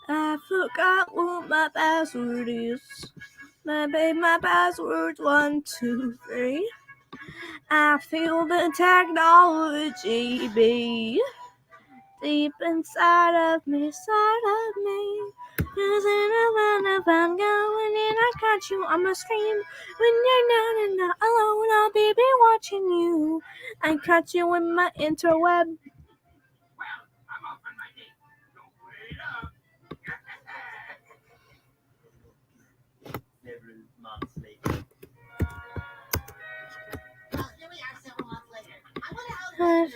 I forgot what my password is. My password's 1, 2, 3. I feel the technology be deep inside of me. If I'm going in, I catch you on my stream. When you're not alone, I'll be watching you. I catch you in my interweb. Several months later. Well, here we are several months later. I wonder how this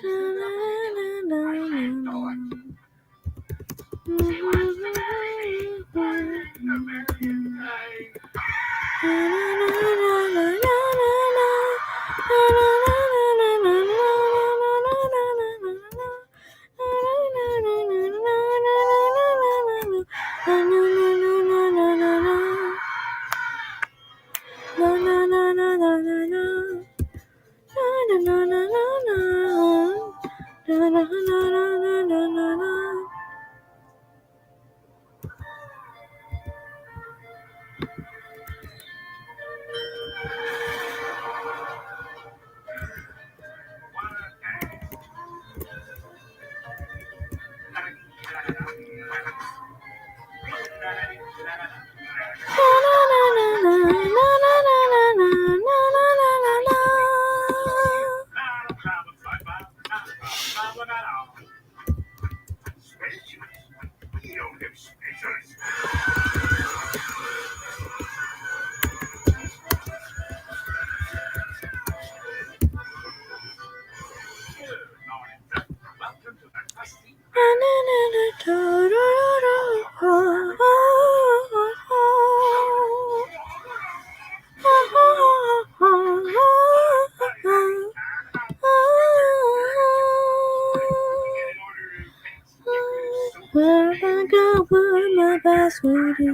Where I go, what my password is.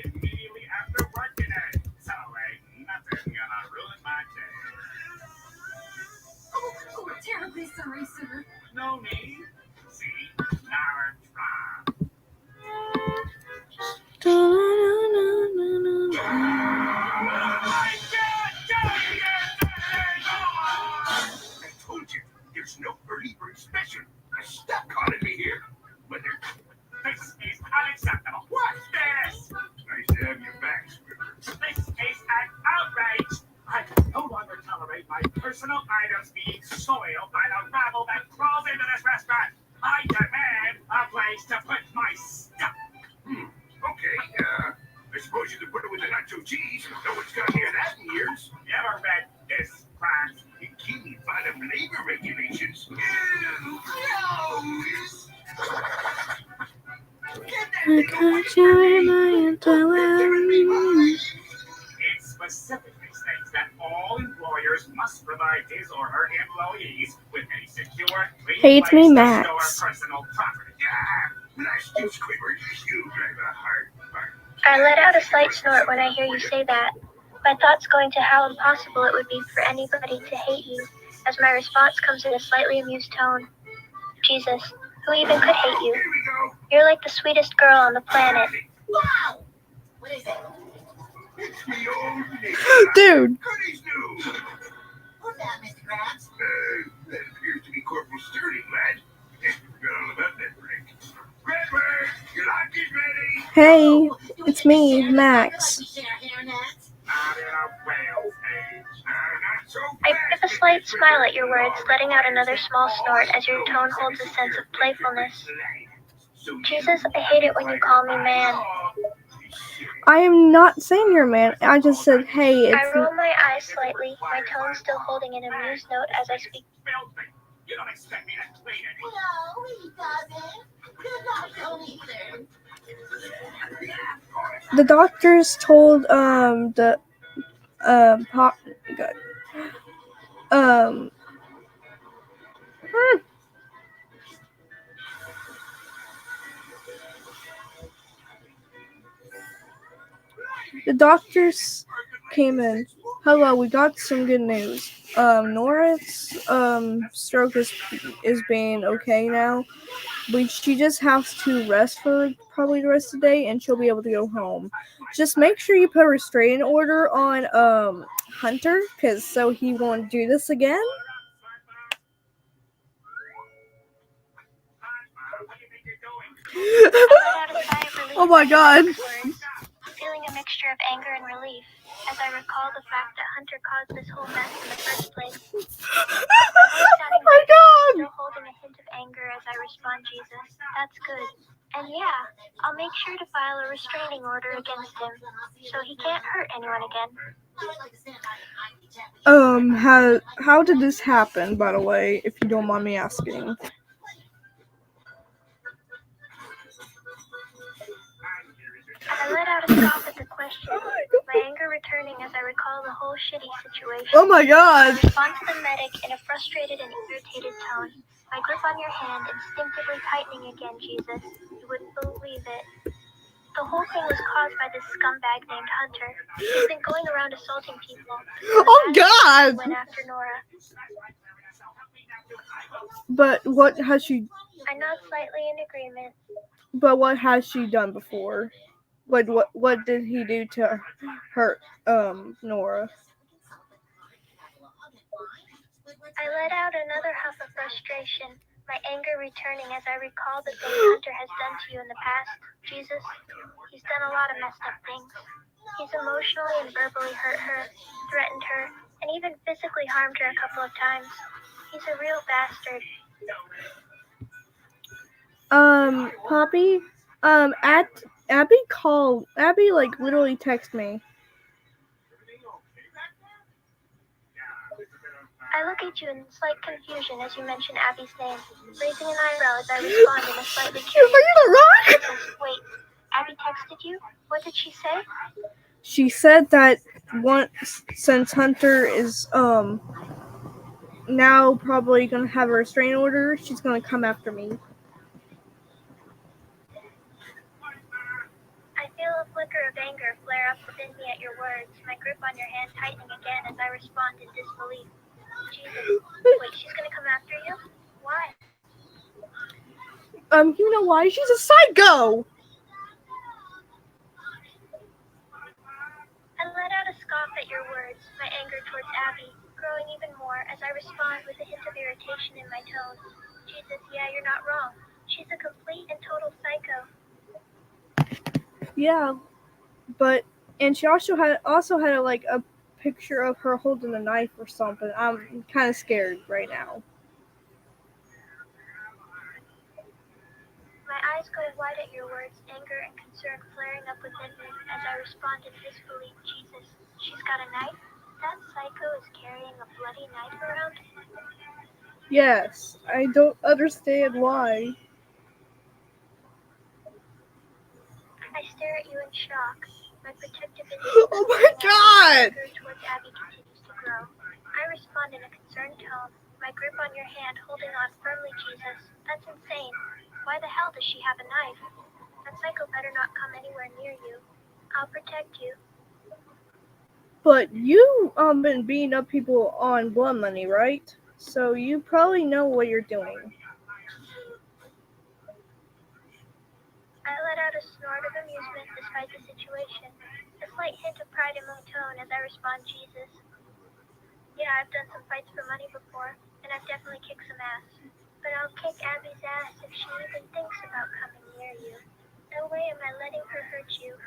immediately after work today. So ain't nothing gonna ruin my day. Oh, we're terribly sorry, sir. No need. See, now it's fine. I told you, there's no early bird special. Stop calling me here. This is unacceptable. What's this? Nice to have your back, Squidward. This is an outrage. I can no longer tolerate my personal items being soiled by the rabble that crawls into this restaurant. I demand a place to put my stuff. Okay, I suppose you could put it with the nacho cheese. No one's gonna hear that in years. Never read this crap. You keep me by the labor regulations. Ew, gross. I got you in my interweb. It specifically states that all employers must provide his or her employees with a secure, clean Hey, it's place me, to Max. store personal property. Yeah, blast you, Squidward. You drive a hard bargain. I let out a slight snort when I hear you say that. My thoughts go into how impossible it would be for anybody to hate you, as my response comes in a slightly amused tone. Jesus, who even could hate you? Here we go. You're like the sweetest girl on the planet. Wow! What is it? It's me old neighbor. Dude. Goodies news. Who's that, Mr. Krabs? That appears to be Corporal Sturdy, lad. Forgot all about that break. Redbird, your lunch is ready. Hey, Do we it's get to me, share Max. like we share hairnets? Not in a whale's age. Not so I fast, give a slight Mr. smile at your words, letting out another small snort as your tone holds a sense of playfulness. Jesus, I hate it when you call me man. I am not saying you're a man. I just said, hey, I it's... roll my eyes slightly, my tone still holding an amused note as I speak. You don't expect me to clean it. No, he doesn't. You're not going either. The doctors told, the doctors came in. Hello, we got some good news. Nora's stroke is being okay now. She just has to rest for probably the rest of the day, and she'll be able to go home. Just make sure you put a restraining order on Hunter, cause so he won't do this again. I let out a sigh of relief. Oh my God. Feeling a mixture of anger and relief as I recall the fact that Hunter caused this whole mess in the first place. Oh my God. Still holding a hint of anger as I respond, Jesus, that's good. And yeah, I'll make sure to file a restraining order against him so he can't hurt anyone again. How did this happen, by the way, if you don't mind me asking? I let out a scoff at the question, my anger returning as I recall the whole shitty situation. Oh my God. I respond to the medic in a frustrated and irritated tone, my grip on your hand instinctively tightening again, Jesus. You wouldn't believe it. The whole thing was caused by this scumbag named Hunter. He's been going around assaulting people. Oh God. Went after Nora. But what has she? I nod slightly in agreement. But what has she done before? What did he do to hurt Nora? I let out another huff of frustration, my anger returning as I recall the things Hunter has done to you in the past. Jesus, he's done a lot of messed up things. He's emotionally and verbally hurt her, threatened her, and even physically harmed her a couple of times. He's a real bastard. Poppy, Abby literally texted me. I look at you in slight confusion as you mention Abby's name, raising an eyebrow as I respond in a slightly curious Are you the rock? Wait, Abby texted you? What did she say? She said that since Hunter is now probably gonna have a restraining order, she's gonna come after me. I feel a flicker of anger flare up within me at your words, my grip on your hand tightening again as I respond in disbelief. Jesus, wait, she's gonna come after you? Why? You know why? She's a psycho! I let out a scoff at your words, my anger towards Abby, growing even more as I respond with a hint of irritation in my tone. Jesus, yeah, you're not wrong. She's a complete and total psycho. Yeah, and she also had like a picture of her holding a knife or something. I'm kind of scared right now. My eyes go wide at your words, anger and concern flaring up within me as I respond in disbelief. Jesus, she's got a knife? That psycho is carrying a bloody knife around? Yes, I don't understand why. I stare at you in shock. My protective instinct Oh my God! towards Abby continues to grow. I respond in a concerned tone, my grip on your hand holding on firmly. Jesus, that's insane. Why the hell does she have a knife? That psycho better not come anywhere near you. I'll protect you. But you been beating up people on blood money, right? So you probably know what you're doing. I let out a snort of amusement despite the situation, a slight hint of pride in my tone as I respond, Jesus. Yeah, I've done some fights for money before, and I've definitely kicked some ass. But I'll kick Abby's ass if she even thinks about coming near you. No way am I letting her hurt you.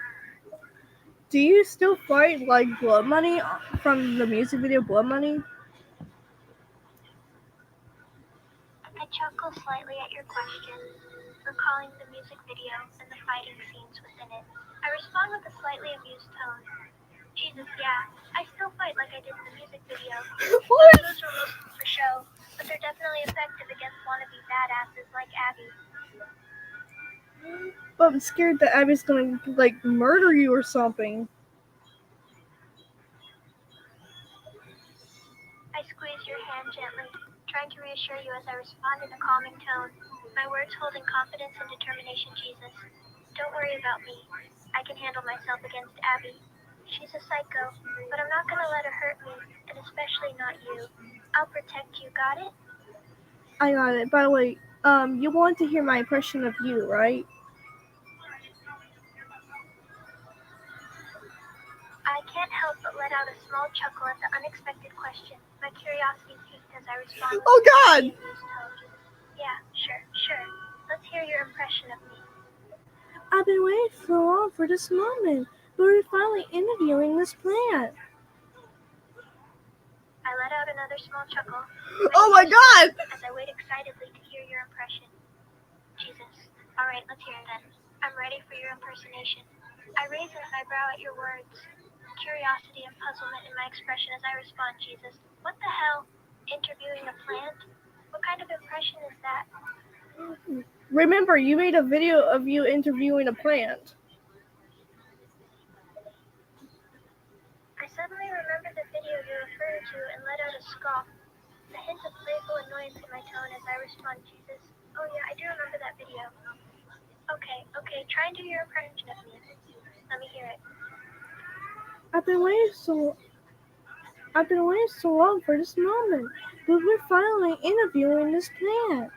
Do you still fight like Blood Money from the music video Blood Money? I chuckle slightly at your question, recalling the music video and the fighting scenes within it. I respond with a slightly amused tone. Jesus, yeah, I still fight like I did in the music video. What? Those are mostly for show, but they're definitely effective against wannabe badasses like Abby. But I'm scared that Abby's gonna like murder you or something. I squeeze your hand gently, trying to reassure you as I respond in a calming tone, my words holding confidence and determination. Jesus, don't worry about me. I can handle myself against Abby. She's a psycho, but I'm not gonna let her hurt me, and especially not you. I'll protect you, got it? I got it. By the way, you want to hear my impression of you, right? I can't help but let out a small chuckle at the unexpected question. My curiosity peaked as I responded. Oh, God! with a amused tone. Yeah, sure. Let's hear your impression of me. I've been waiting so long for this moment, but we're finally interviewing this plant. I let out another small chuckle. Oh my God! As I wait excitedly to hear your impression. Jesus. All right, let's hear it then. I'm ready for your impersonation. I raise an eyebrow at your words. Curiosity and puzzlement in my expression as I respond, Jesus. What the hell? Interviewing a plant? What kind of impression is that? Remember, you made a video of you interviewing a plant. I suddenly remembered the video you referred to and let out a scoff. A hint of playful annoyance in my tone as I respond, Jesus. Oh yeah, I do remember that video. Okay, try and do your impression of me. Let me hear it. I've been waiting so long for this moment, but we're finally interviewing this plant.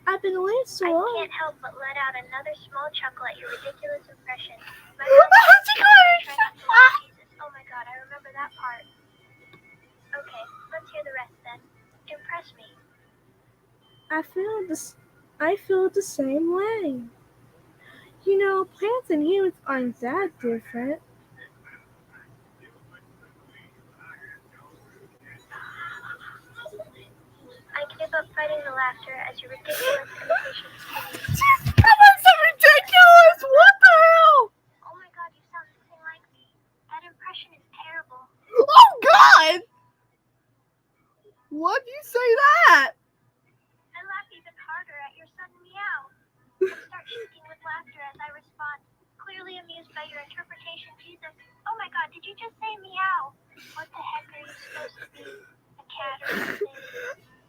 I've been waiting so long. I can't help but let out another small chuckle at your ridiculous impression. My Oh my God, I remember that part. Okay, let's hear the rest then. Impress me. I feel the same way. You know, plants and humans aren't that different. I give up fighting the laughter as your ridiculous imitations continue. That was so ridiculous! What the hell? Oh my God, you sound nothing like me. That impression is terrible. Oh God! Why'd you say that? I laugh even harder at your sudden meow. I start shaking with laughter as I respond, clearly amused by your interpretation, Jesus. Oh my God, did you just say meow? What the heck are you supposed to be? A cat or something?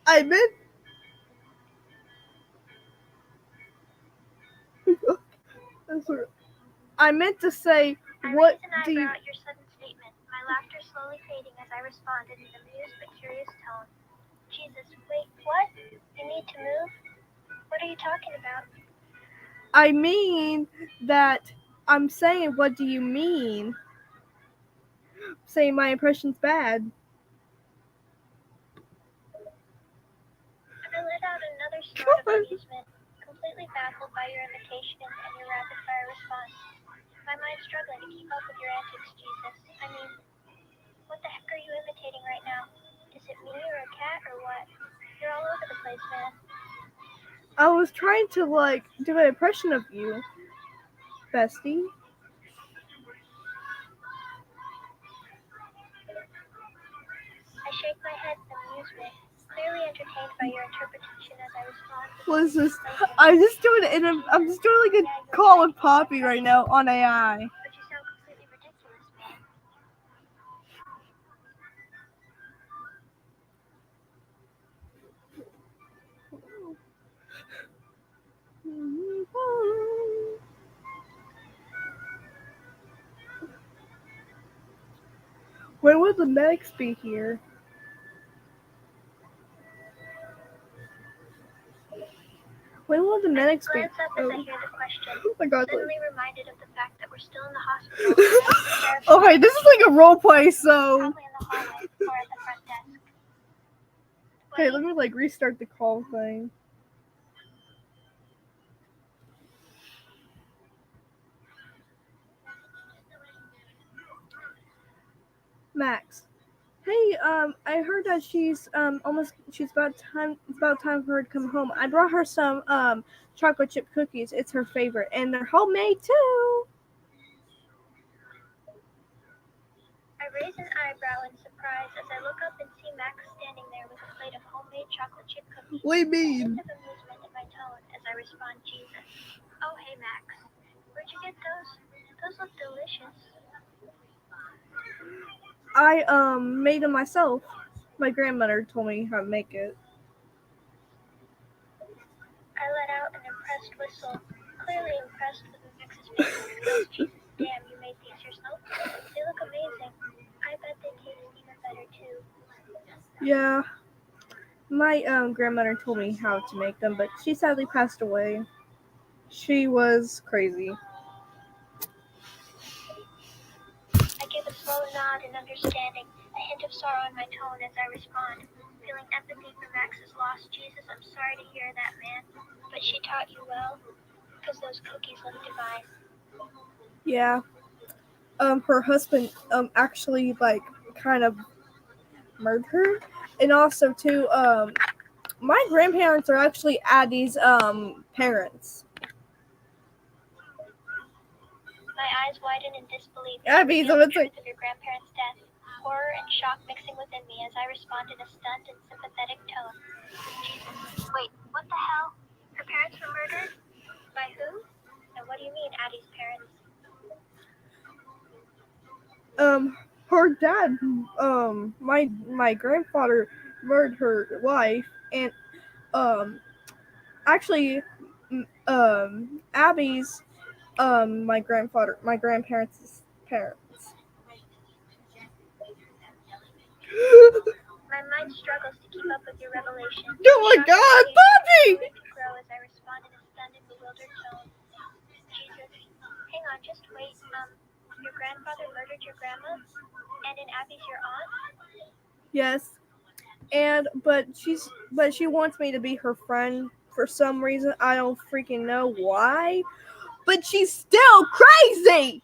I meant to say, I what raise an do you... eyebrow at your sudden statement, my laughter slowly fading as I respond in an amused but curious tone. Jesus, wait, what? You need to move? What are you talking about? I mean that I'm saying, what do you mean? Saying my impression's bad. I let out another snort of amusement, completely baffled by your imitation and your rapid-fire response. My mind's struggling to keep up with your antics, Jesus. I mean, what the heck are you imitating right now? Is it me or a cat or what? You're all over the place, man. I was trying to, do an impression of you, bestie. I shake my head in amusement, clearly entertained by your interpretation as I respond. What is this? I'm just doing like a call with Poppy right now on AI. But you sound completely ridiculous, man. When will the medics be here? When will the medics be? Glance up as I hear the question. Oh my God. Suddenly reminded of the fact that we're still in the hospital. Okay, this is like a role play, so. Probably in the hallway or at the front desk. Okay, let me restart the call thing. Max. Hey, I heard that she's about time for her to come home. I brought her some chocolate chip cookies. It's her favorite, and they're homemade too. I raise an eyebrow in surprise as I look up and see Max standing there with a plate of homemade chocolate chip cookies. What do you mean? A hint of amusement in my tone as I respond, Jesus. Oh, hey, Max. Where'd you get those? Those look delicious. I made them myself. My grandmother told me how to make it. I let out an impressed whistle, clearly impressed with Max's favorite curls. Jesus, damn, you made these yourself? They look amazing. I bet they taste even better too. Yeah, my grandmother told me how to make them, but she sadly passed away. She was crazy. I give a slow nod in understanding, a hint of sorrow in my tone as I respond, feeling empathy for Max's loss. Jesus, I'm sorry to hear that, man. But she taught you well, because those cookies look divine. Yeah. Her husband actually like kind of murdered her, and also too my grandparents are actually Addie's parents. My eyes widen in disbelief as you Abby, reveal so the it's like truth of your grandparents' death, horror and shock mixing within me as I respond in a stunned and sympathetic tone. Jesus, wait, what the hell? Her parents were murdered? By who? And what do you mean, Addie's parents? her dad my grandfather murdered her wife, and actually Abby's my grandparents' parents. My mind struggles to keep up with your revelation. Oh my Shock god, and Bobby! rage to grow as I respond in a stunned and bewildered tone. Jesus, hang on, just wait. Your grandfather murdered your grandma? And in Abby's your aunt? Yes. But she wants me to be her friend for some reason. I don't freaking know why. But she's still crazy.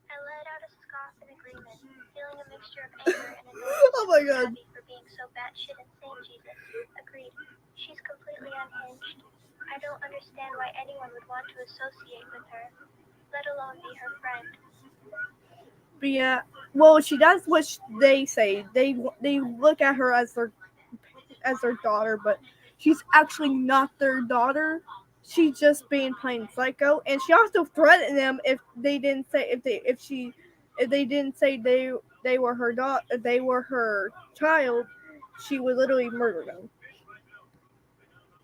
I let out a scoff in agreement, feeling a mixture of anger and annoyance Oh my with god. Abby for being so batshit insane. Jesus, agreed. She's completely unhinged. I don't understand why anyone would want to associate with her, let alone be her friend. But yeah, well, she does what they say. They look at her as their daughter, but she's actually not their daughter. She's just being plain psycho, and she also threatened them if they didn't say if they didn't say they were her daughter, they were her child, she would literally murder them.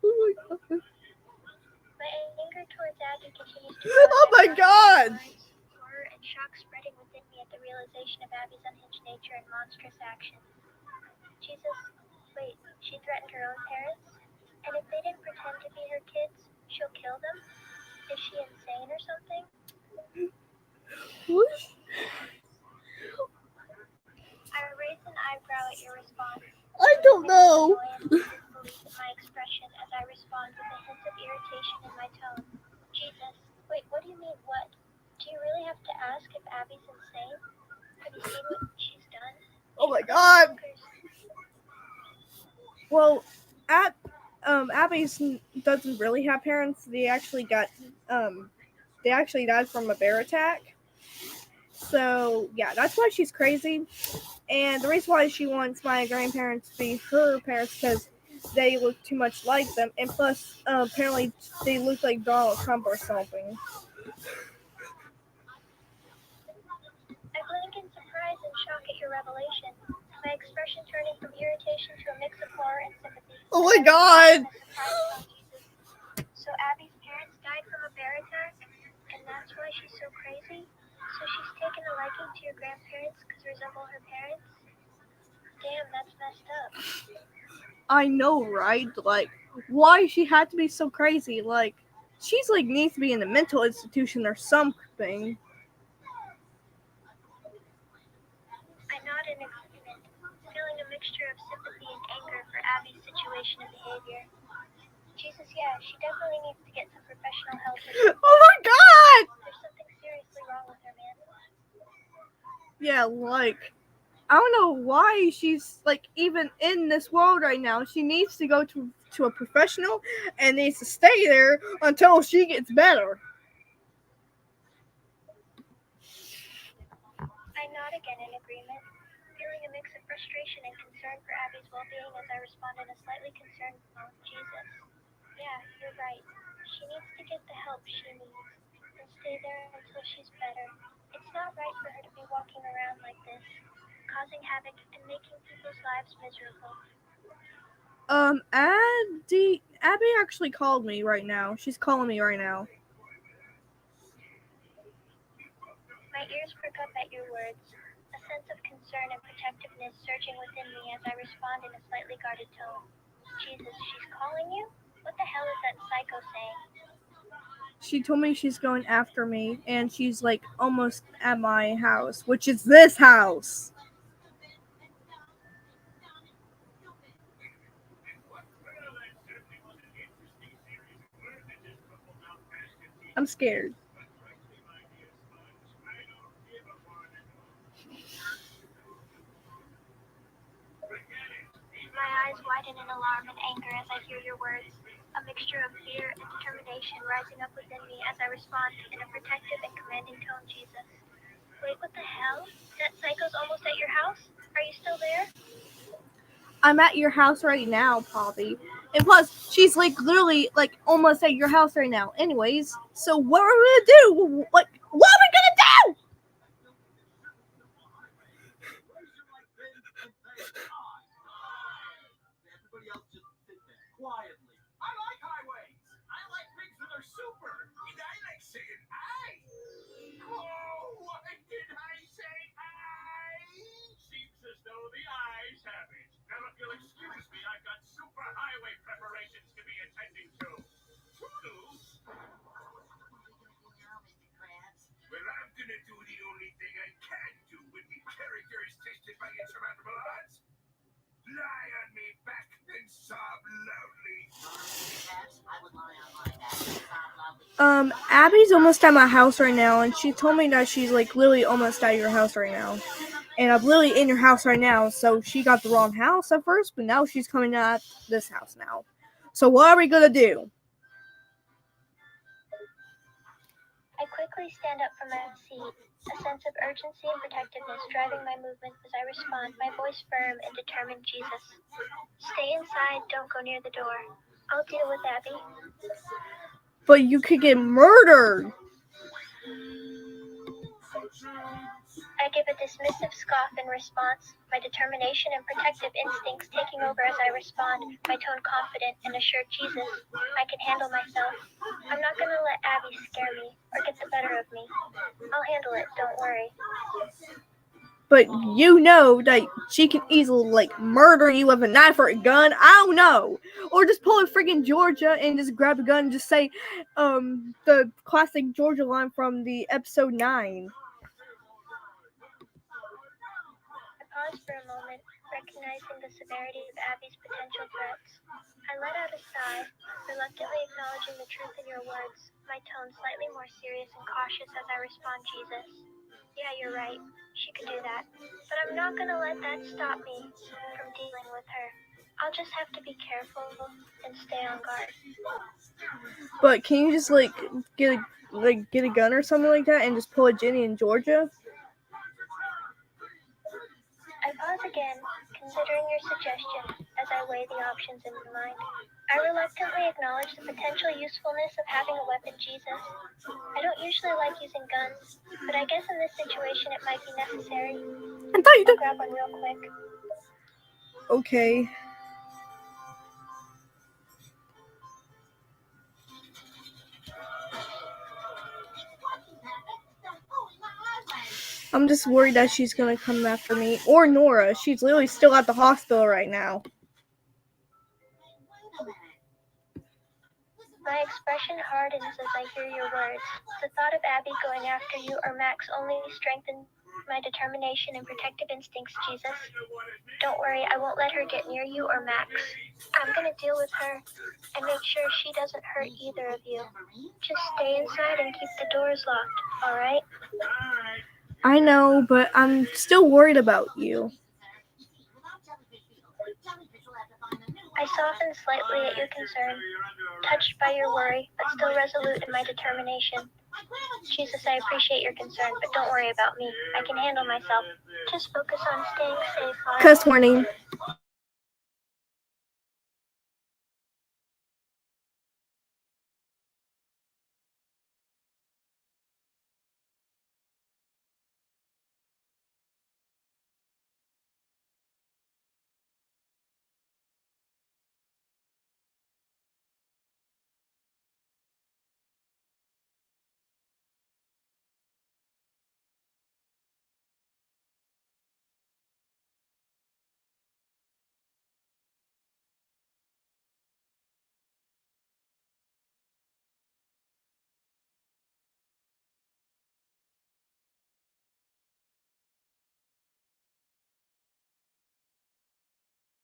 Oh my god! My anger towards Abby continues to grow. Oh my god! Horror and shock spreading within me at the realization of Abby's unhinged nature and monstrous actions. Jesus, wait, she threatened her own parents? And if they didn't pretend to be her kids, she'll kill them? Is she insane or something? What? I raised an eyebrow at your response. I don't know. Annoyance and disbelief in my expression as I respond with a hint of irritation in my tone. Jesus, wait, what do you mean, what? Do you really have to ask if Abby's insane? Have you seen what she's done? Oh my god! Well, Abby's doesn't really have parents. They actually died from a bear attack. So yeah, that's why she's crazy. And the reason why she wants my grandparents to be her parents because they look too much like them, and plus apparently they look like Donald Trump or something. I blink in surprise and shock at your revelation, my expression turning from irritation to a mix of horror and sympathy. Oh my god! So Abby's parents died from a bear attack, and that's why she's so crazy? So she's taken a liking to your grandparents because they resemble her parents? Damn, that's messed up. I know, right? Like, why she had to be so crazy? Like, she's like needs to be in a mental institution or something. I nod in agreement, feeling a mixture of sympathy and anger for Abby's situation and behavior. Jesus, yeah, she definitely needs to get some professional help. Oh my god! There's something seriously wrong with her, man. Yeah, like, I don't know why she's like even in this world right now. She needs to go to a professional and needs to stay there until she gets better. I nod again in agreement, feeling a mix of frustration and concern for Abby's well-being as I respond in a slightly concerned tone. Jesus. Yeah, you're right. She needs to get the help she needs and stay there until she's better. It's not right for her to be walking around like this, causing havoc and making people's lives miserable. Abby actually called me right now. She's calling me right now. My ears perk up at your words, a sense of concern and protectiveness surging within me as I respond in a slightly guarded tone. Jesus, she's calling you? What the hell is that psycho saying? She told me she's going after me, and she's like almost at my house, which is this house. I'm scared. My eyes widen in alarm and anger as I hear your words, a mixture of fear and determination rising up within me as I respond in a protective and commanding tone. Jesus. Wait, what the hell? That psycho's almost at your house? Are you still there? I'm at your house right now, Poppy. And plus, she's like literally like almost at your house right now. Anyways, so what are we gonna do? Like, what are we gonna do? Everybody else just sit there quietly. I like highways. I like things that are super. And I like saying I. Oh, what did I say? I? Seems as though the eyes have it. Now, if you'll excuse me, I've got super highway preparations to be attending to. Toodles. Well, I'm gonna do the only thing I can do when my character is tested by insurmountable odds. Lie on me back and sob loudly. Abby's almost at my house right now, and she told me that she's like literally almost at your house right now. And I'm literally in your house right now, so she got the wrong house at first, but now she's coming at this house now. So what are we gonna do? I quickly stand up from my seat, a sense of urgency and protectiveness driving my movements as I respond, my voice firm and determined. Jesus. Stay inside, don't go near the door. I'll deal with Abby. But you could get murdered. I give a dismissive scoff in response, my determination and protective instincts taking over as I respond, my tone confident and assured. Jesus, I can handle myself. I'm not gonna let Abby scare me or get the better of me. I'll handle it, don't worry. But you know that she can easily like murder you with a knife or a gun. I don't know. Or just pull a freaking Georgia and just grab a gun and just say the classic Georgia line from the episode 9. I paused for a moment, recognizing the severity of Abby's potential threats. I let out a sigh, reluctantly acknowledging the truth in your words, my tone slightly more serious and cautious as I respond. Jesus. Yeah, you're right. She could do that. But I'm not gonna let that stop me from dealing with her. I'll just have to be careful and stay on guard. But can you just like get a gun or something like that and just pull a Jenny in Georgia? I pause again, considering your suggestion as I weigh the options in my mind. I reluctantly acknowledge the potential usefulness of having a weapon. Jesus. I don't usually like using guns, but I guess in this situation it might be necessary. I thought you I'll did. grab one real quick. Okay. I'm just worried that she's gonna come after me. Or Nora. She's literally still at the hospital right now. My expression hardens as I hear your words. The thought of Abby going after you or Max only strengthens my determination and protective instincts. Jesus. Don't worry, I won't let her get near you or Max. I'm gonna deal with her and make sure she doesn't hurt either of you. Just stay inside and keep the doors locked, alright? I know, but I'm still worried about you. I soften slightly at your concern, touched by your worry, but still resolute in my determination. Jesus, I appreciate your concern, but don't worry about me. I can handle myself. Just focus on staying safe, alright? Cuss warning.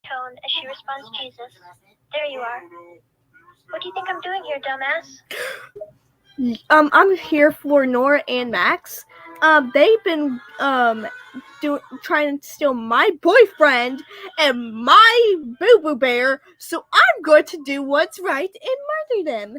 tone as she responds, Jesus. There you are. What do you think I'm doing here, dumbass? I'm here for Nora and Max. They've been trying to steal my boyfriend and my Boo Boo Bear, so I'm going to do what's right and murder them.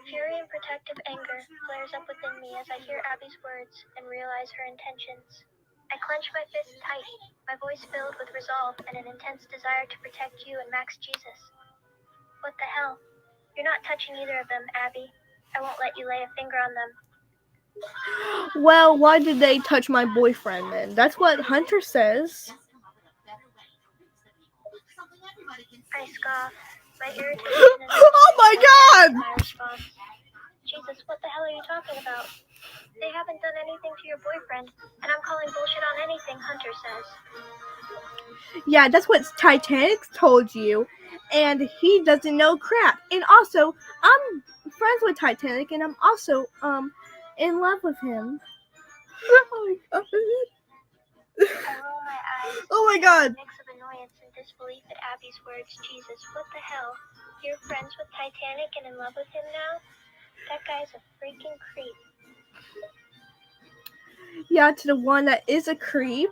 Fury and protective anger flares up within me as I hear Abby's words and realize her intentions. I clench my fist tight, my voice filled with resolve and an intense desire to protect you and Max Jesus. What the hell? You're not touching either of them, Abby. I won't let you lay a finger on them. Well, why did they touch my boyfriend then? That's what Hunter says. I scoff, my irritation and Oh my God! my response. Jesus, what the hell are you talking about? They haven't done anything to your boyfriend, and I'm calling bullshit on anything Hunter says. Yeah, that's what Titanic told you, and he doesn't know crap. And also, I'm friends with Titanic, and I'm also in love with him. Oh my God. I roll my eyes. Oh my God. A mix of annoyance and disbelief at Abby's words. Jesus, what the hell? You're friends with Titanic and in love with him now? That guy's a freaking creep. Yeah, to the one that is a creep.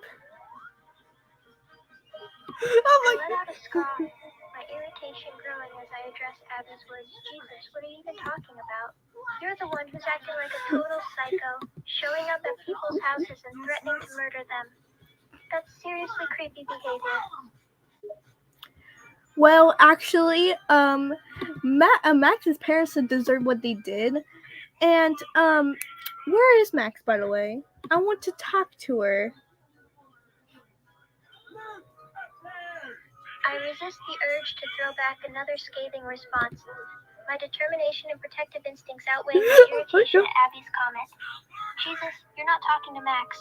Oh I my let out a scoff, my irritation growing as I address Abby's words. Jesus, what are you even talking about? You're the one who's acting like a total psycho, showing up at people's houses and threatening to murder them. That's seriously creepy behavior. Well, actually, Max's parents deserve what they did, and where is Max, by the way? I want to talk to her. I resist the urge to throw back another scathing response. My determination and protective instincts outweigh my irritation at Abby's comment. Jesus, you're not talking to Max.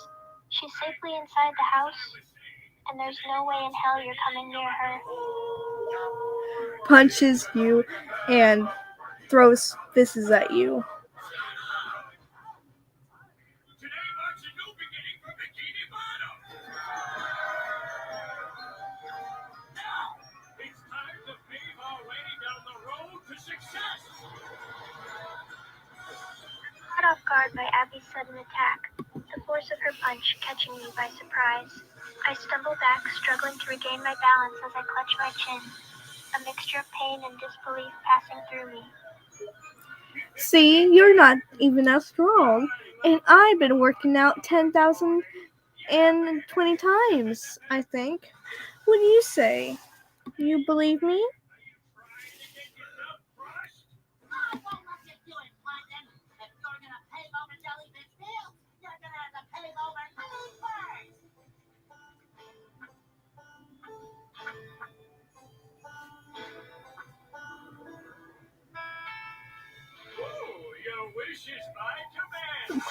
She's safely inside the house, and there's no way in hell you're coming near her. Punches you and throws fists at you. Today marks a new beginning for Bikini Bottom. Now, it's time to pave our way down the road to success. Caught off guard by Abby's sudden attack, the force of her punch catching me by surprise. I stumble back, struggling to regain my balance as I clutch my chin, a mixture of pain and disbelief passing through me. See, you're not even as strong, and I've been working out 10,020 times, I think. What do you say? You believe me? Your wish is my command.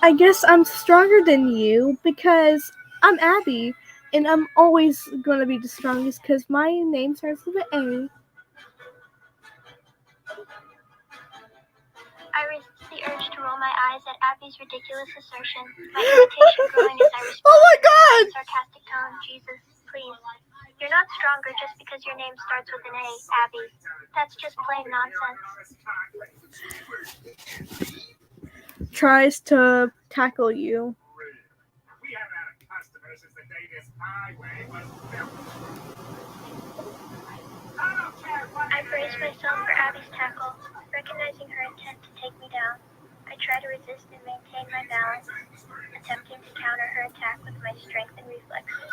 I guess I'm stronger than you because I'm Abby, and I'm always going to be the strongest because my name starts with an A. I resist the urge to roll my eyes at Abby's ridiculous assertion, my irritation growing as I respond Oh my in God! a sarcastic tone. Jesus, please. You're not stronger just because your name starts with an A, Abby. That's just plain nonsense. Tries to tackle you. We haven't had a customer since the day this highway was built. I brace myself for Abby's tackle, recognizing her intent to take me down. I try to resist and maintain my balance, attempting to counter her attack with my strength and reflexes.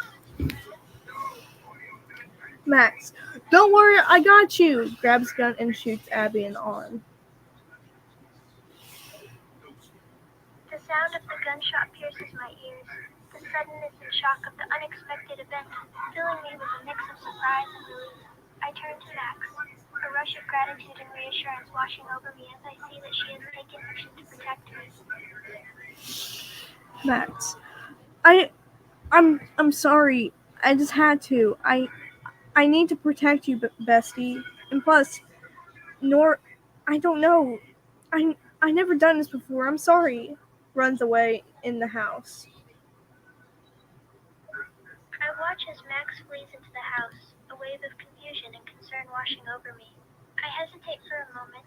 Max, don't worry, I got you. Grabs gun and shoots Abby in the arm. The sound of the gunshot pierces my ears. The suddenness and shock of the unexpected event, filling me with a mix of surprise and relief. I turn to Max, a rush of gratitude and reassurance washing over me as I see that she has taken action to protect me. Max, I'm sorry. I just had to. I need to protect you, bestie. And plus, I don't know. I never done this before. I'm sorry. Runs away in the house. I watch as Max flees into the house, a wave of confusion and concern washing over me. I hesitate for a moment,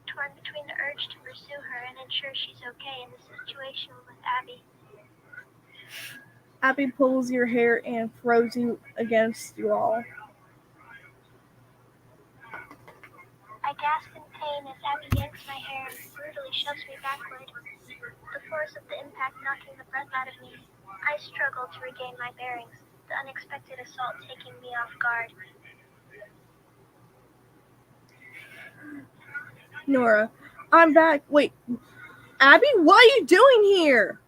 torn between the urge to pursue her and ensure she's okay in the situation with Abby. Abby pulls your hair and throws you against the wall. I gasp in pain as Abby yanks my hair and brutally shoves me backward, the force of the impact knocking the breath out of me. I struggle to regain my bearings, the unexpected assault taking me off guard. Nora, I'm back. Wait, Abby, what are you doing here?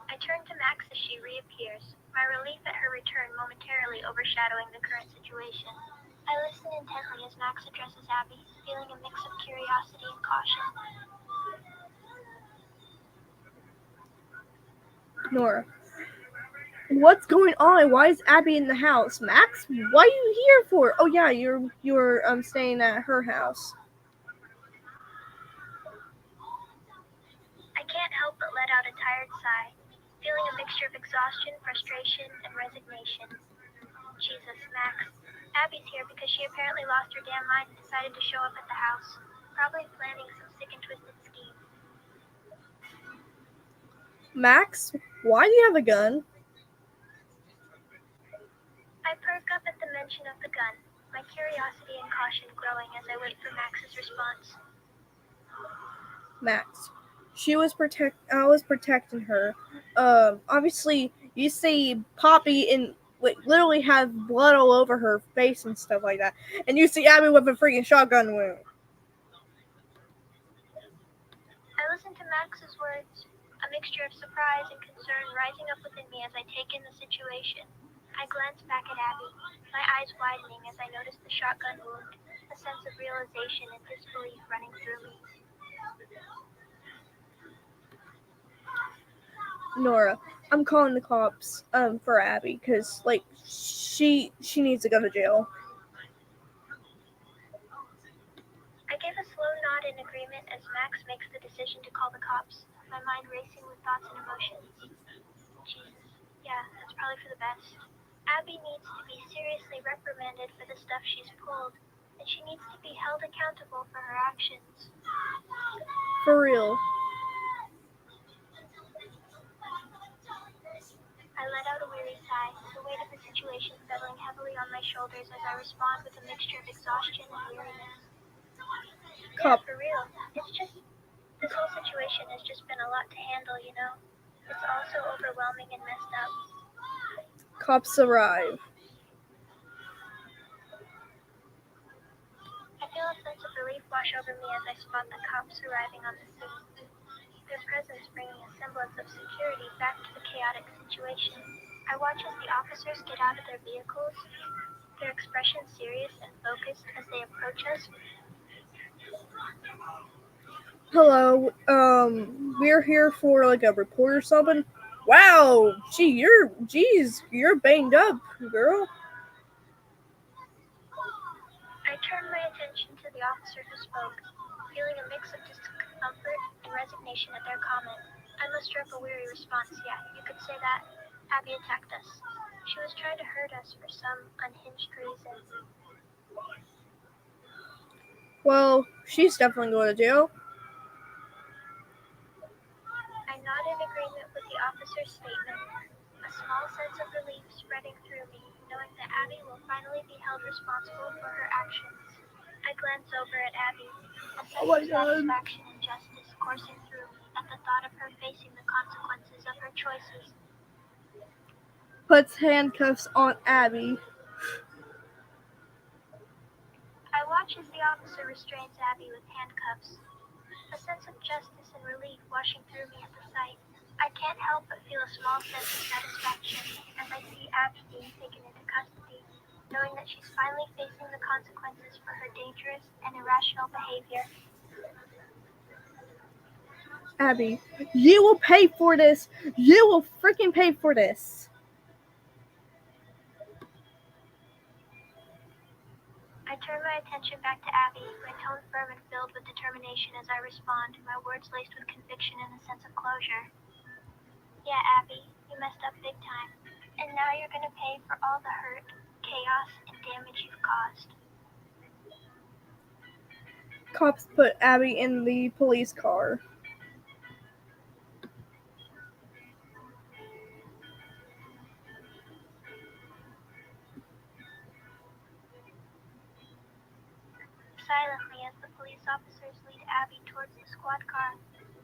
I turn to Max as she reappears, my relief at her return momentarily overshadowing the current situation. I listen intently as Max addresses Abby, feeling a mix of curiosity and caution. Nora, what's going on? Why is Abby in the house? Max, what are you here for? Oh yeah, you're staying at her house. I can't help but let out a tired sigh, feeling a mixture of exhaustion, frustration, and resignation. Jesus, Max. Abby's here because she apparently lost her damn mind and decided to show up at the house, probably planning some sick and twisted scheme. Max, why do you have a gun? I perk up at the mention of the gun, my curiosity and caution growing as I wait for Max's response. Max, I was protecting her. Obviously, you see Poppy and literally have blood all over her face and stuff like that, and you see Abby with a freaking shotgun wound. I listen to Max's words, a mixture of surprise and concern rising up within me as I take in the situation. I glance back at Abby, my eyes widening as I notice the shotgun wound, a sense of realization and disbelief running through me. Nora, I'm calling the cops for Abby because she needs to go to jail. I give a slow nod in agreement as Max makes the decision to call the cops, my mind racing with thoughts and emotions. Jesus, yeah, that's probably for the best. Abby needs to be seriously reprimanded for the stuff she's pulled, and she needs to be held accountable for her actions. For real. I let out a weary sigh, the weight of the situation settling heavily on my shoulders as I respond with a mixture of exhaustion and weariness. Yeah, for real. It's just, this whole situation has just been a lot to handle, you know? It's all so overwhelming and messed up. Cops arrive. I feel a sense of relief wash over me as I spot the cops arriving on the scene. Their presence bringing a semblance of security back to the chaotic situation. I watch as the officers get out of their vehicles, their expression serious and focused as they approach us. Hello, we're here for a report or something. Wow, you're banged up, girl. I turn my attention to the officer who spoke, feeling a mix of discomfort and resignation at their comment. I mustered up a weary response. Yeah, you could say that. Abby attacked us. She was trying to hurt us for some unhinged reason. Well, she's definitely going to jail. I nod in agreement with the officer's statement, a small sense of relief spreading through me, knowing that Abby will finally be held responsible for her actions. I glance over at Abby, a sense of satisfaction and justice coursing through me at the thought of her facing the consequences of her choices. Puts handcuffs on Abby. I watch as the officer restrains Abby with handcuffs, a sense of justice and relief washing through me at the sight. I can't help but feel a small sense of satisfaction as I see Abby being taken into custody, knowing that she's finally facing the consequences for her dangerous and irrational behavior. Abby, you will pay for this. You will freaking pay for this. I turn my attention back to Abby, my tone firm and filled with determination as I respond, my words laced with conviction and a sense of closure. Yeah, Abby, you messed up big time. And now you're gonna pay for all the hurt, chaos, and damage you've caused. Cops put Abby in the police car. Silently, as the police officers lead Abby towards the squad car,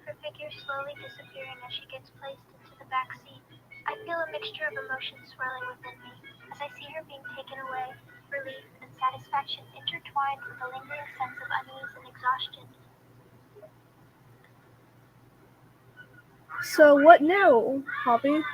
her figure slowly disappearing as she gets placed into the back seat, I feel a mixture of emotions swirling within me as I see her being taken away, relief and satisfaction intertwined with a lingering sense of unease and exhaustion. So what now, Poppy?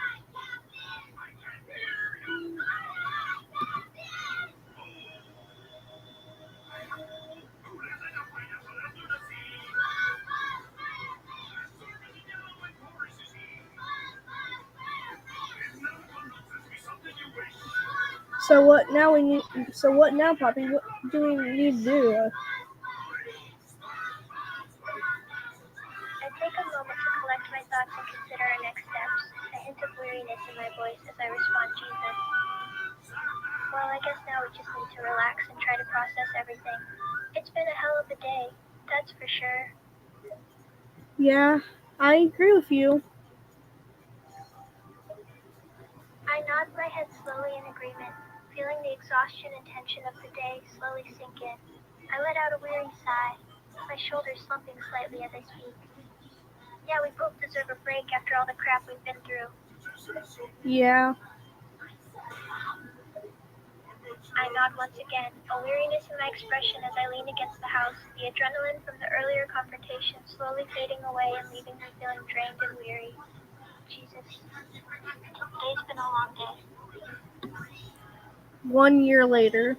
So what now? Poppy? What do we need to do? I take a moment to collect my thoughts and consider our next steps, a hint of weariness in my voice as I respond, Jesus. Well, I guess now we just need to relax and try to process everything. It's been a hell of a day, that's for sure. Yeah, I agree with you. I nod my head slowly in agreement, feeling the exhaustion and tension of the day slowly sink in. I let out a weary sigh, my shoulders slumping slightly as I speak. Yeah, we both deserve a break after all the crap we've been through. Yeah. I nod once again, a weariness in my expression as I lean against the house, the adrenaline from the earlier confrontation slowly fading away and leaving me feeling drained and weary. Jesus, today's been a long day. 1 year later.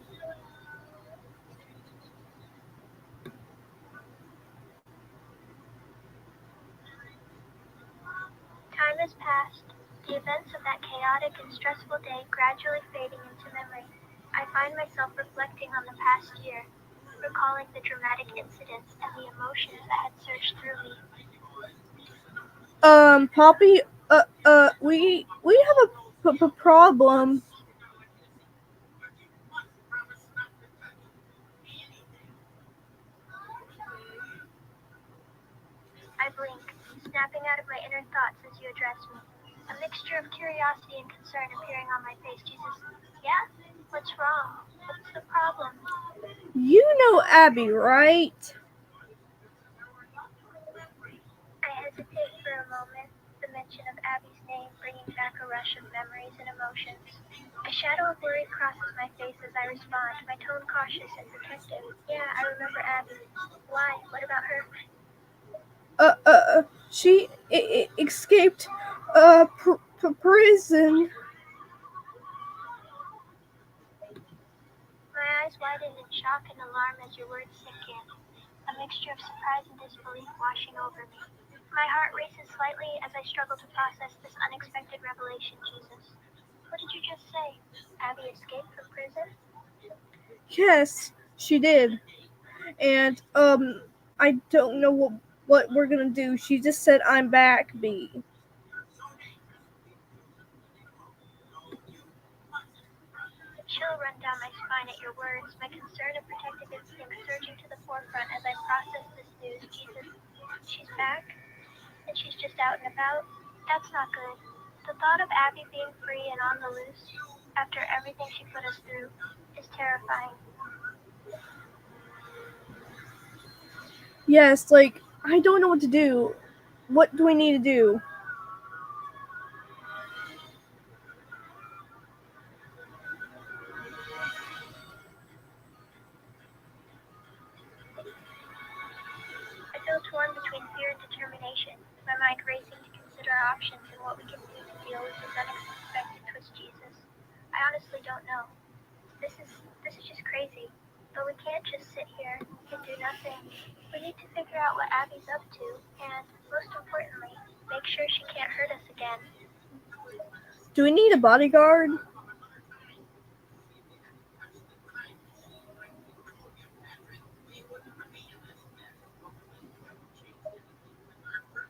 Time has passed, the events of that chaotic and stressful day gradually fading into memory. I find myself reflecting on the past year, recalling the dramatic incidents and the emotions that had surged through me. Poppy, we have a problem. I blink, snapping out of my inner thoughts as you address me. A mixture of curiosity and concern appearing on my face. Jesus, yeah? What's wrong? What's the problem? You know Abby, right? I hesitate for a moment, the mention of Abby's name bringing back a rush of memories and emotions. A shadow of worry crosses my face as I respond, my tone cautious and protective. Yeah, I remember Abby. Why? What about her? She escaped, prison. My eyes widened in shock and alarm as your words sink in, a mixture of surprise and disbelief washing over me. My heart races slightly as I struggle to process this unexpected revelation, Jesus. What did you just say? Abby escaped from prison? Yes, she did. And, I don't know what we're gonna do. She just said, I'm back, B. A chill run down my spine at your words, my concern and protective instinct surging to the forefront as I process this news. Jesus, she's back? And she's just out and about? That's not good. The thought of Abby being free and on the loose, after everything she put us through, is terrifying. Yes, like, I don't know what to do. What do we need to do? I feel torn between fear and determination, my mind racing to consider our options and what we can do to deal with this unexpected twist, Jesus. I honestly don't know. This is just crazy. But we can't just sit here and do nothing. We need to figure out what Abby's up to, and most importantly, make sure she can't hurt us again. Do we need a bodyguard?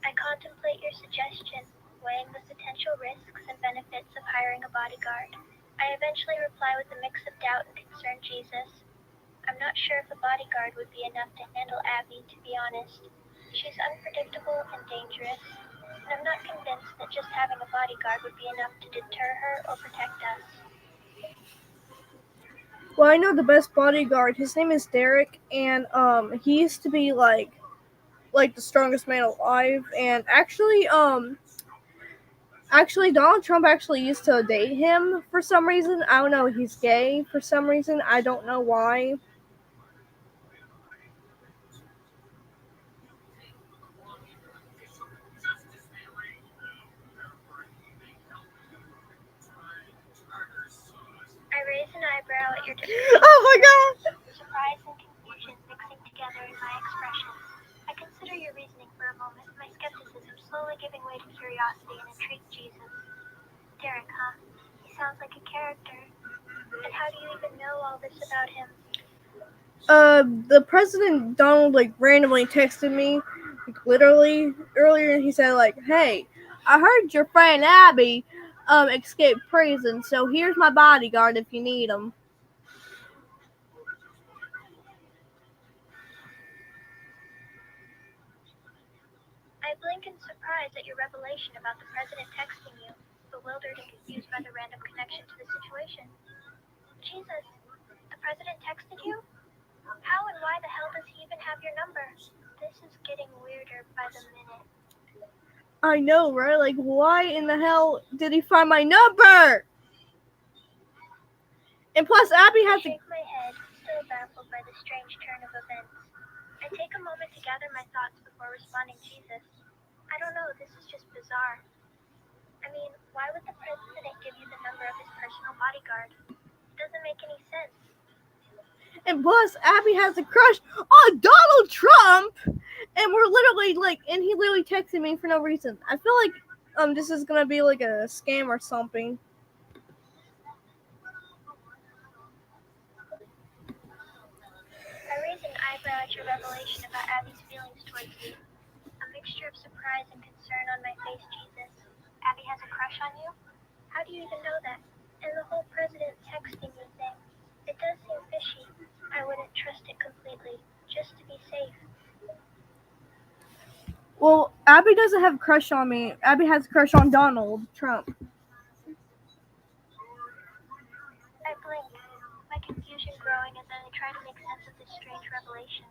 I contemplate your suggestion, weighing the potential risks and benefits of hiring a bodyguard. I eventually reply with a mix of doubt and concern, Jesus. I'm not sure if a bodyguard would be enough to handle Abby, to be honest. She's unpredictable and dangerous, and I'm not convinced that just having a bodyguard would be enough to deter her or protect us. Well, I know the best bodyguard. His name is Derek, and he used to be like the strongest man alive. And actually, Donald Trump actually used to date him for some reason. I don't know. He's gay for some reason. I don't know why. I raise an eyebrow at your Oh my God! surprise and confusion mixing together in my expression. I consider your reasoning for a moment, my skepticism slowly giving way to curiosity and intrigue, Jesus. Derek, huh? He sounds like a character. And how do you even know all this about him? The president Donald randomly texted me, literally earlier, and he said "Hey, I heard your friend Abby escaped prison, so here's my bodyguard if you need him." I blink in surprise at your revelation about the president texting you, bewildered and confused by the random connection to the situation. Jesus, the president texted you? How and why the hell does he even have your number? This is getting weirder by the minute. I know, right? Why in the hell did he find my number? And plus, Abby I has shake my head, still baffled by the strange turn of events. I take a moment to gather my thoughts before responding, Jesus. I don't know, this is just bizarre. I mean, why would the president give you the number of his personal bodyguard? It doesn't make any sense. And plus, Abby has a crush on Donald Trump, and we're literally and he literally texted me for no reason. I feel like this is gonna be like a scam or something. I raise an eyebrow at your revelation about Abby's feelings towards you. A mixture of surprise and concern on my face, Jesus. Abby has a crush on you? How do you even know that? And the whole president texting me thing. It does seem fishy. I wouldn't trust it completely, just to be safe. Well, Abby doesn't have a crush on me. Abby has a crush on Donald Trump. I blink, my confusion growing as I try to make sense of this strange revelation.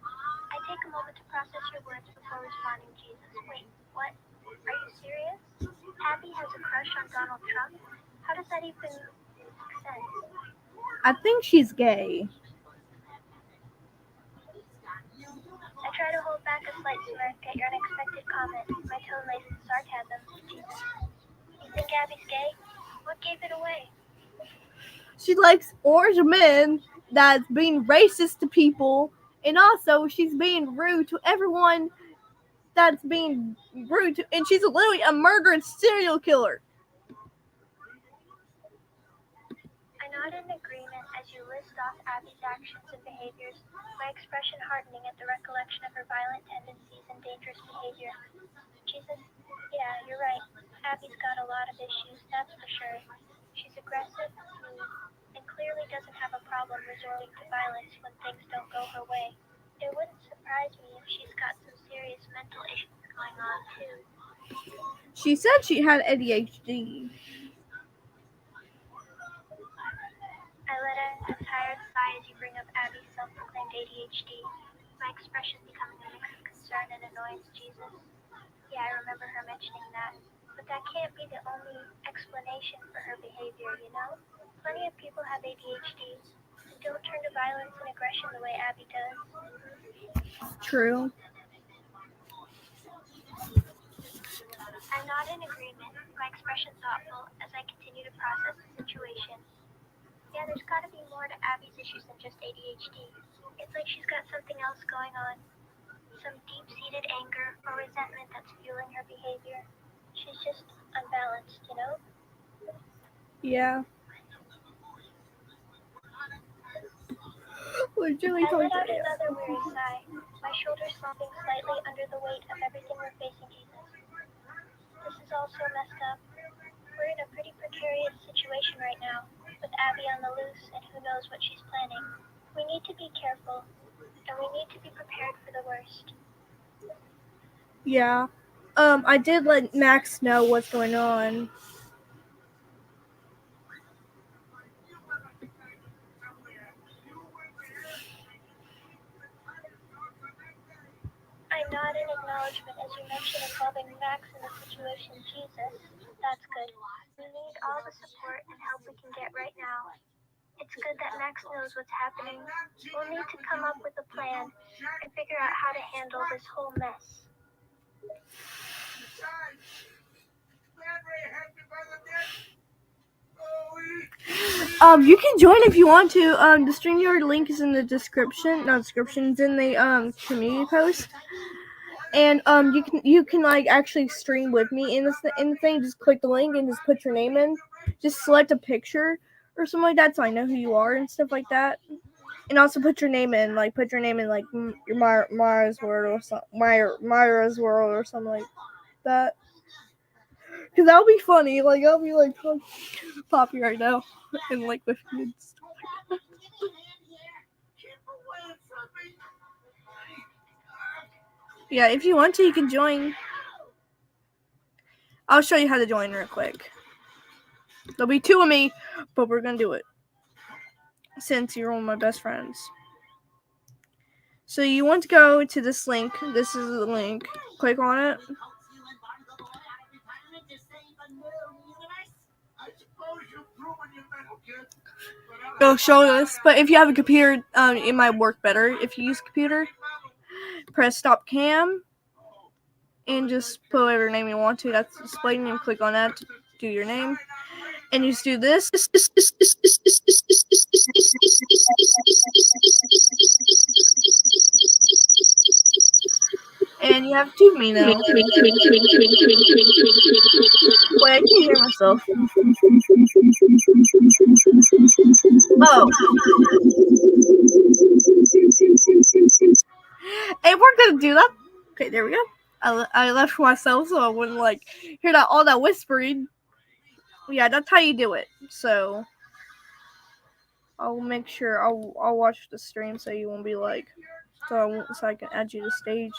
I take a moment to process your words before responding, Jesus. Wait, what? Are you serious? Abby has a crush on Donald Trump? How does that even make sense? I think she's gay. I try to hold back a slight smirk at your unexpected comment, my tone laced with sarcasm. Jesus. You think Abby's gay? What gave it away? She likes orange men that's being racist to people, and also she's being rude to everyone that's being rude to, and she's literally a murderous serial killer. I nod in agreement as you list off Abby's actions and behaviors, my expression hardening at the recollection of her violent tendencies and dangerous behavior. Jesus, yeah, you're right. Abby's got a lot of issues, that's for sure. She's aggressive, mean, and clearly doesn't have a problem resorting to violence when things don't go her way. It wouldn't surprise me if she's got some serious mental issues going on, too. She said she had ADHD. I let out a tired sigh as you bring up Abby's self-proclaimed ADHD, my expression becoming a mix of concern and annoyance, Jesus. Yeah, I remember her mentioning that. But that can't be the only explanation for her behavior, you know? Plenty of people have ADHD and don't turn to violence and aggression the way Abby does. True. I'm not in agreement, my expression thoughtful as I continue to process the situation. Yeah, there's gotta be more to Abby's issues than just ADHD. It's like she's got something else going on. Some deep-seated anger or resentment that's fueling her behavior. She's just unbalanced, you know? Yeah. Literally I let out today. another weary sigh, my shoulders slumping slightly under the weight of everything we're facing, Jesus. This is all so messed up. We're in a pretty precarious situation right now, with Abby on the loose and who knows what she's planning. We need to be careful, and we need to be prepared for the worst. Yeah. I did let Max know what's going on. I nod in acknowledgement as you mention involving Max in the situation. Jesus, that's good. We need all the support and help we can get right now. It's good that Max knows what's happening. We'll need to come up with a plan and figure out how to handle this whole mess. You can join if you want to. The StreamYard link is in the description. No, description's in the community post. And you can like actually stream with me in the thing. Just click the link and just put your name in. Just select a picture or something like that, so I know who you are and stuff like that. And also put your name in, like your Myra's World or something, Myra's World or something like that. Cause that'll be funny. Like I'll be like Poppy right now, and like with kids. Yeah, if you want to, you can join. I'll show you how to join real quick. There'll be two of me, but we're gonna do it since you're one of my best friends. So you want to go to this link. This is the link. Click on it. It'll show us, but if you have a computer, it might work better. If you use a computer, press stop cam and just put whatever name you want to. That's display name. Click on that to do your name. And you just do this. And you have two of me now. Wait, I can't hear myself. Oh. Hey, we're gonna do that. Okay, there we go. I left for myself so I wouldn't like hear all that whispering. Yeah, that's how you do it. So I'll make sure I'll watch the stream so you won't be like so I can add you to stage.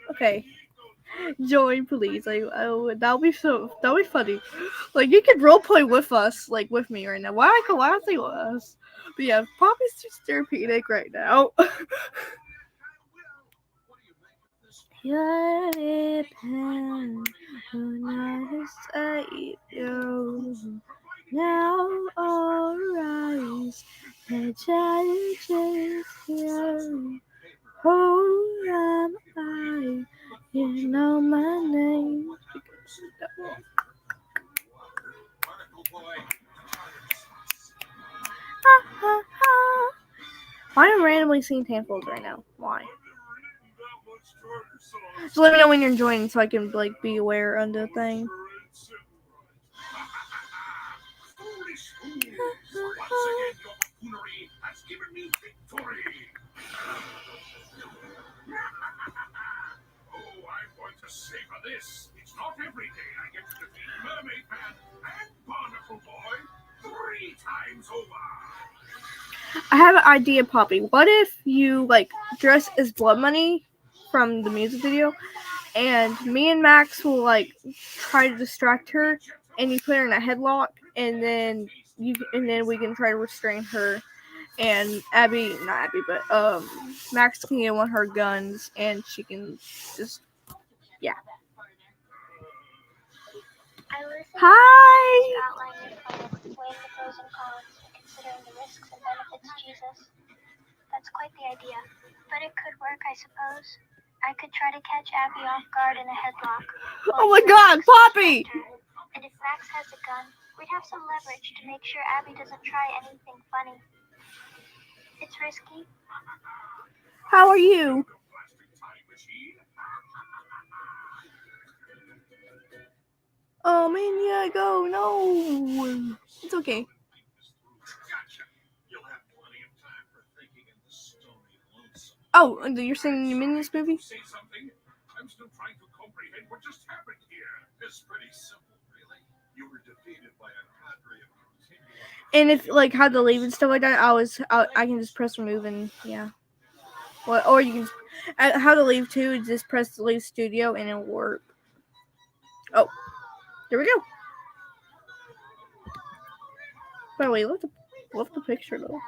Okay. Join, please. That'll be funny. Like you could roleplay with us, like with me right now. Why I say with us? But yeah, Poppy's just therapeutic right now. You're a pen when I say you. Now all rise, the judge is here. Who am I? You know my name. Why am I randomly seeing handfuls right now? Why? So let me know when you're joining so I can like be aware of the thing. This. It's not every day I get to defeat Mermaid Man and Barnacle Boy 3 times over. I have an idea, Poppy. What if you like dress as Blood Money from the music video, and me and Max will like try to distract her, and you put her in a headlock, and then we can try to restrain her, and Max can get one of her guns, and she can just I listened Hi. to you outline your plan, weighing the pros and cons, and considering the risks and benefits, Jesus. That's quite the idea. But it could work, I suppose. I could try to catch Abby off guard in a headlock. Oh my God, Poppy! And if Max has a gun, we'd have some leverage to make sure Abby doesn't try anything funny. It's risky. How are you? Oh man, yeah, go. No, it's okay. Gotcha. You'll have plenty of time for thinking in the stony lonesome. Oh, and you're saying the Minions movie? Say something? I'm still trying to comprehend what just happened here. It's pretty simple, really. You were defeated by a cadre of continuing. And if like how to leave and stuff like that, I can just press remove and yeah. Well, or you can how to leave too. Just press the leave studio and it'll work. Oh, there we go. By the way, love the picture though.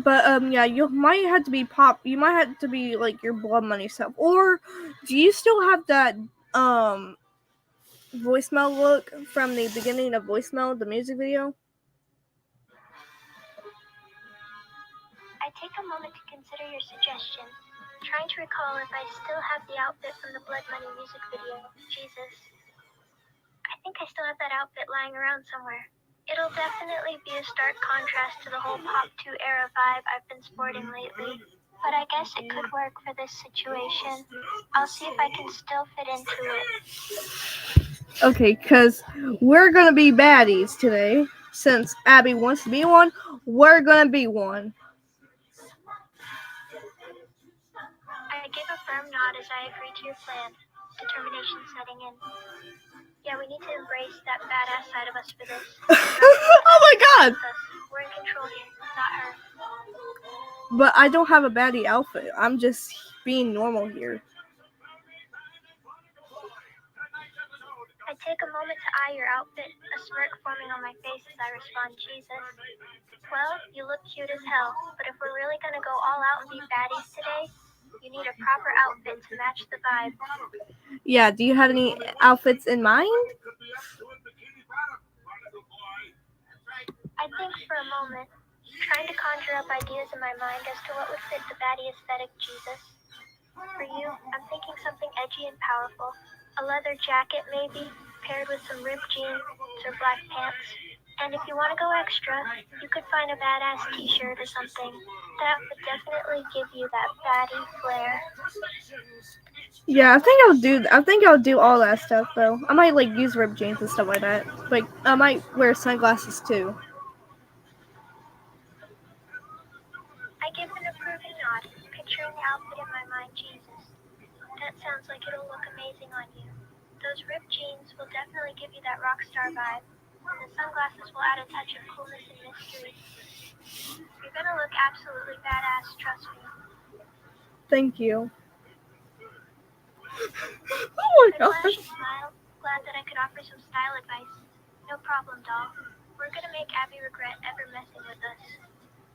But yeah, you might have to be You might have to be like your blood money stuff. Or do you still have that voicemail look from the beginning of voicemail, the music video? I take a moment to consider your suggestion, trying to recall if I still have the outfit from the Blood Money music video. Jesus. I think I still have that outfit lying around somewhere. It'll definitely be a stark contrast to the whole Pop 2 era vibe I've been sporting lately. But I guess it could work for this situation. I'll see if I can still fit into it. Okay, because we're gonna be baddies today. Since Abby wants to be one, we're gonna be one. I give a firm nod as I agree to your plan, determination setting in. Yeah, we need to embrace that badass side of us for this. Oh my God! We're in control here, not her. But I don't have a baddie outfit. I'm just being normal here. I take a moment to eye your outfit, a smirk forming on my face as I respond, Jesus. Well, you look cute as hell, but if we're really gonna go all out and be baddies today, you need a proper outfit to match the vibe. Yeah, do you have any outfits in mind? I think for a moment, trying to conjure up ideas in my mind as to what would fit the baddie aesthetic, Jesus. For you, I'm thinking something edgy and powerful. A leather jacket, maybe, paired with some ripped jeans or black pants. And if you want to go extra, you could find a badass t-shirt or something. That would definitely give you that baddie flair. Yeah, I think I'll do all that stuff though. I might like use ripped jeans and stuff like that. Like I might wear sunglasses too. I give an approving nod, picturing the outfit in my mind, Jesus. That sounds like it'll look amazing on you. Those ripped jeans will definitely give you that rock star vibe, and the sunglasses will add a touch of coolness and mystery. You're gonna look absolutely badass, trust me. Thank you. Oh my Good God. flash smile, glad that I could offer some style advice. No problem, doll. We're gonna make Abby regret ever messing with us.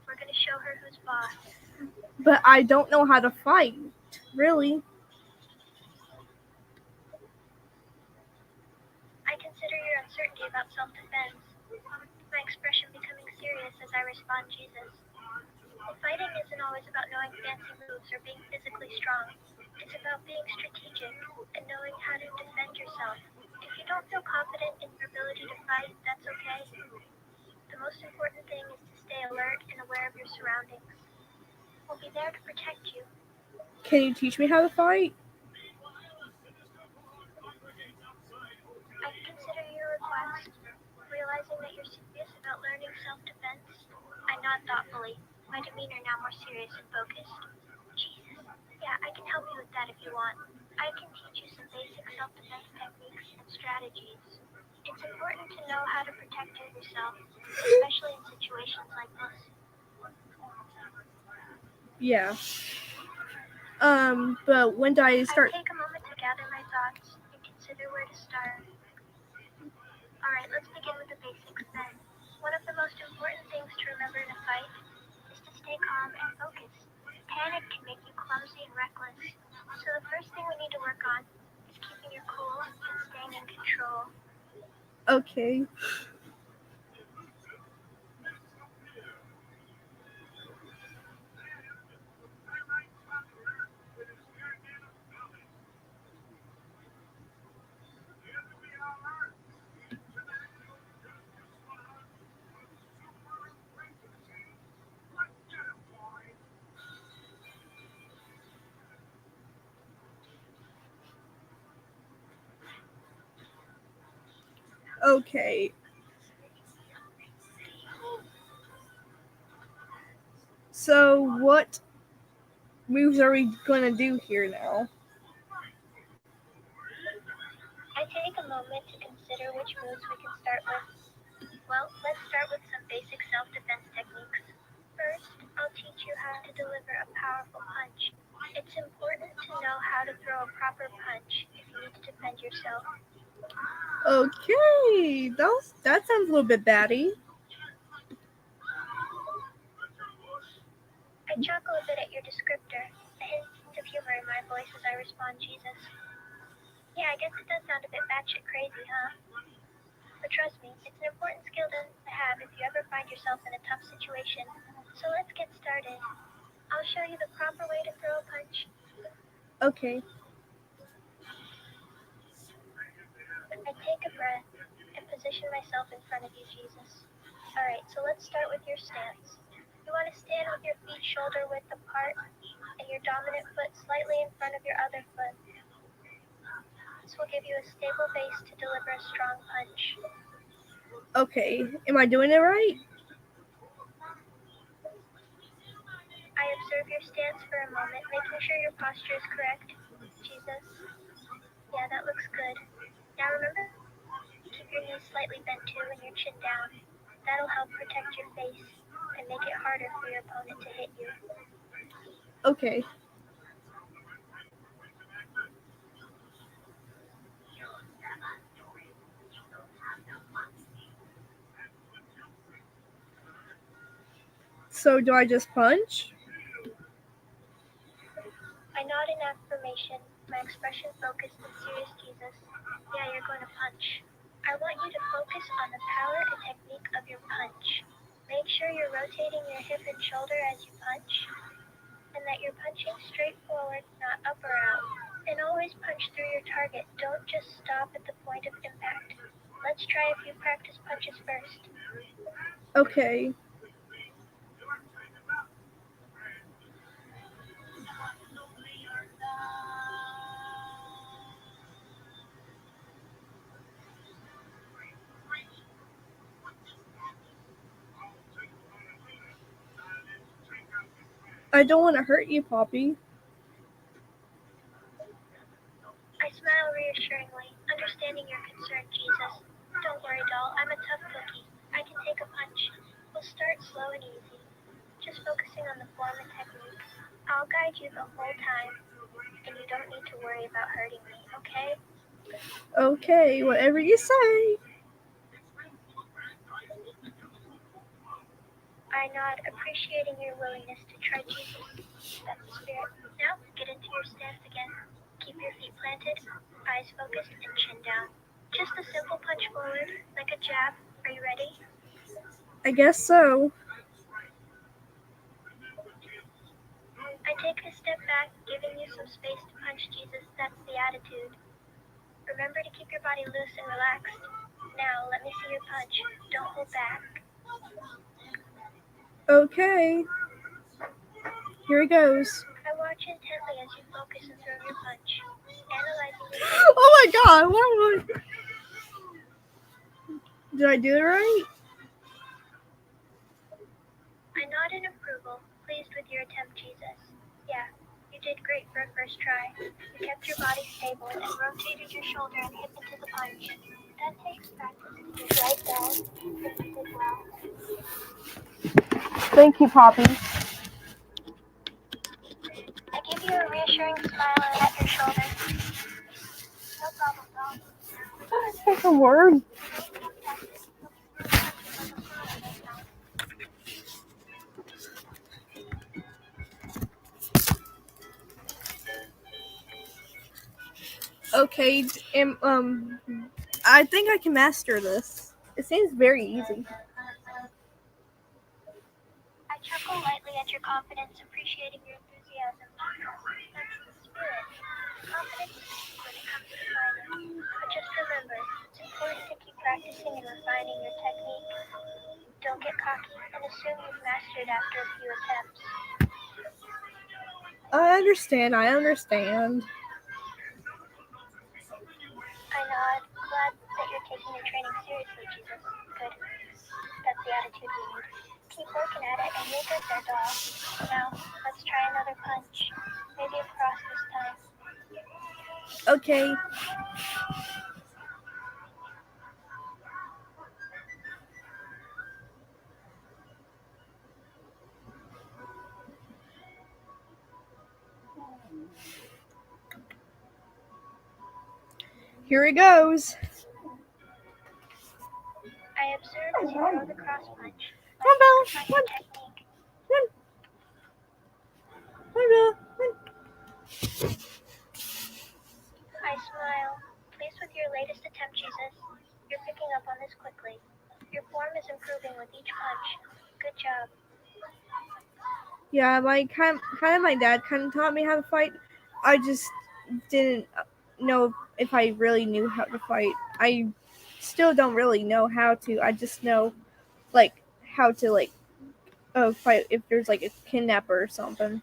We're gonna show her who's boss. But I don't know how to fight, really. I consider your uncertainty about self-defense. My expression becoming serious as I respond, Jesus. Fighting isn't always about knowing fancy moves or being physically strong. It's about being strategic and knowing how to defend yourself. If you don't feel confident in your ability to fight, that's okay. The most important thing is to stay alert and aware of your surroundings. We'll be there to protect you. Can you teach me how to fight? I consider your request. Realizing that you're serious about learning self-defense, I nod thoughtfully, my demeanor now more serious and focused. Jesus. Yeah, I can help you with that if you want. I can teach you some basic self-defense techniques and strategies. It's important to know how to protect yourself, especially in situations like this. Yeah. But when do I start? I take a moment to gather my thoughts and consider where to start. Alright, let's begin with the basics then. One of the most important things to remember in a fight is to stay calm and focused. Panic can make you clumsy and reckless. So the first thing we need to work on is keeping your cool and staying in control. Okay. Okay. So what moves are we gonna do here now? I take a moment to consider which moves we can start with. Well, let's start with some basic self-defense techniques. First, I'll teach you how to deliver a powerful punch. It's important to know how to throw a proper punch if you need to defend yourself. Okay. That sounds a little bit batty. I chuckle a bit at your descriptor, a hint of humor in my voice as I respond, Jesus. Yeah, I guess it does sound a bit batshit crazy, huh? But trust me, it's an important skill to have if you ever find yourself in a tough situation. So let's get started. I'll show you the proper way to throw a punch. Okay. I take a breath and position myself in front of you, Jesus. Alright, so let's start with your stance. You want to stand with your feet shoulder width apart and your dominant foot slightly in front of your other foot. This will give you a stable base to deliver a strong punch. Okay. Am I doing it right? I observe your stance for a moment, making sure your posture is correct. Jesus. Yeah, that looks good. Now remember, keep your knees slightly bent too and your chin down. That'll help protect your face and make it harder for your opponent to hit you. Okay. So do I just punch? I nod in affirmation, my expression focused and serious, Jesus. Yeah, you're going to punch. I want you to focus on the power and technique of your punch. Make sure you're rotating your hip and shoulder as you punch, and that you're punching straight forward, not up or out. And always punch through your target. Don't just stop at the point of impact. Let's try a few practice punches first. Okay. I don't want to hurt you, Poppy. I smile reassuringly, understanding your concern, Jesus. Don't worry, doll. I'm a tough cookie. I can take a punch. We'll start slow and easy, just focusing on the form and technique. I'll guide you the whole time, and you don't need to worry about hurting me, okay? Okay, whatever you say. I nod, appreciating your willingness to try Jesus. That's the spirit. Now, get into your stance again. Keep your feet planted, eyes focused, and chin down. Just a simple punch forward, like a jab. Are you ready? I guess so. I take a step back, giving you some space to punch, Jesus. That's the attitude. Remember to keep your body loose and relaxed. Now, let me see your punch. Don't hold back. Okay. Here it goes. I watch intently as you focus and throw your punch, analyzing your Oh my god, what was... Did I do it right? I nod in approval, pleased with your attempt, Jesus. Yeah, you did great for a first try. You kept your body stable and rotated your shoulder and hip into the punch. That takes practice to do right there, but you did well. Thank you, Poppy. I give you a reassuring smile and pat your shoulder. No problem, doll. That's a word. Practice Okay, I think I can master this. It seems very easy. I chuckle lightly at your confidence, appreciating your enthusiasm. That's the spirit. Confidence is key when it comes to fighting. But just remember, it's important to keep practicing and refining your technique. Don't get cocky and assume you've mastered after a few attempts. I understand. I nod, glad that you're taking your training seriously, Jesus. Good. That's the attitude we need. Keep working at it and you'll get there, doll. Now, let's try another punch. Maybe a cross this time. Okay. Here it goes. I observe as you throw the cross punch. Come on, Bella. Refine Come your on. technique. Come on, Bella. I smile. Pleased with your latest attempt, Jesus. You're picking up on this quickly. Your form is improving with each punch. Good job. Yeah, my my dad kind of taught me how to fight. I just didn't know if I really knew how to fight. I still don't really know how to. I just know like how to fight if there's like a kidnapper or something.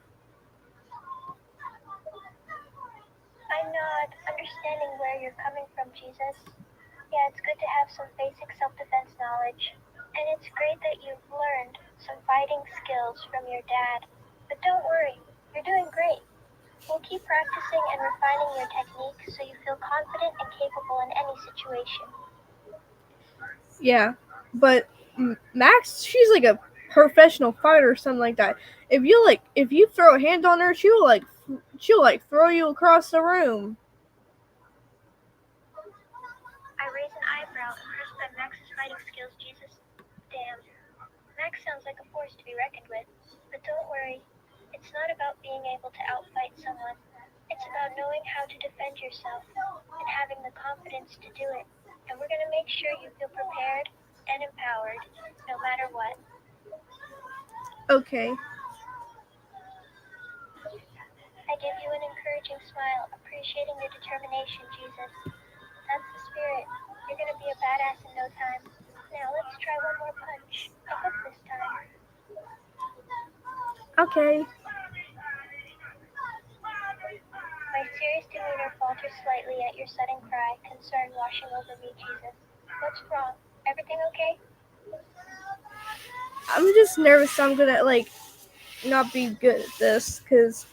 I nod, understanding where you're coming from, Jesus. Yeah, it's good to have some basic self-defense knowledge. And it's great that you've learned some fighting skills from your dad. But don't worry, you're doing great. We'll keep practicing and refining your technique so you feel confident and capable in any situation. Yeah, but Max, she's like a professional fighter or something like that. If you throw a hand on her, she'll throw you across the room. I raise an eyebrow, impressed by Max's fighting skills, Jesus. Damn. Max sounds like a force to be reckoned with. But don't worry, it's not about being able to outfight someone. It's about knowing how to defend yourself and having the confidence to do it. And we're going to make sure you feel prepared and empowered, no matter what. Okay. I give you an encouraging smile, appreciating your determination, Jesus. That's the spirit. You're going to be a badass in no time. Now let's try one more punch. I hope this time. Okay. My serious demeanor falters slightly at your sudden cry, concern washing over me, Jesus. What's wrong? Everything okay? I'm just nervous I'm gonna not be good at this because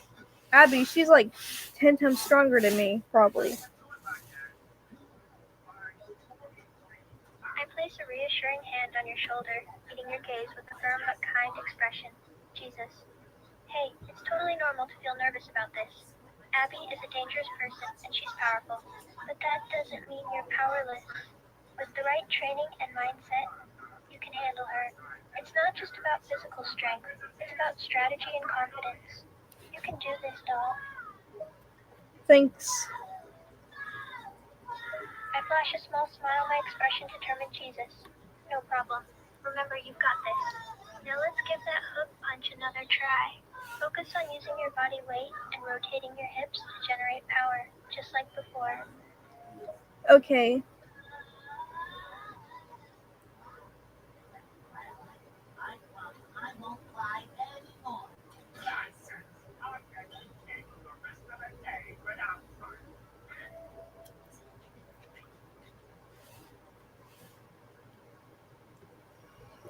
Abby, she's like 10 times stronger than me, probably. I place a reassuring hand on your shoulder, meeting your gaze with a firm but kind expression. Jesus. Hey, it's totally normal to feel nervous about this. Abby is a dangerous person, and she's powerful. But that doesn't mean you're powerless. With the right training and mindset, you can handle her. It's not just about physical strength, it's about strategy and confidence. You can do this, doll. Thanks. I flash a small smile, my expression determined, Jesus. No problem. Remember, you've got this. Now let's give that hook punch another try. Focus on using your body weight and rotating your hips to generate power, just like before. Okay.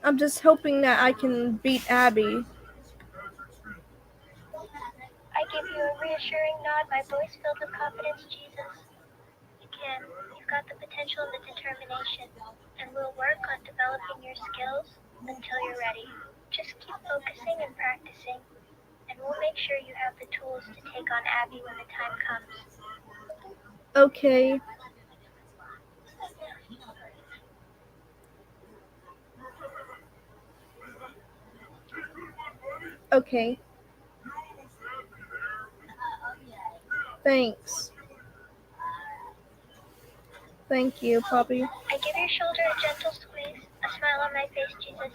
I'm just hoping that I can beat Abby. I give you a reassuring nod, my voice filled with confidence, Jesus. You can. You've got the potential and the determination. And we'll work on developing your skills until you're ready. Just keep focusing and practicing. And we'll make sure you have the tools to take on Abby when the time comes. Okay. Okay. Thanks. Thank you, Poppy. I give your shoulder a gentle squeeze, a smile on my face, Jesus.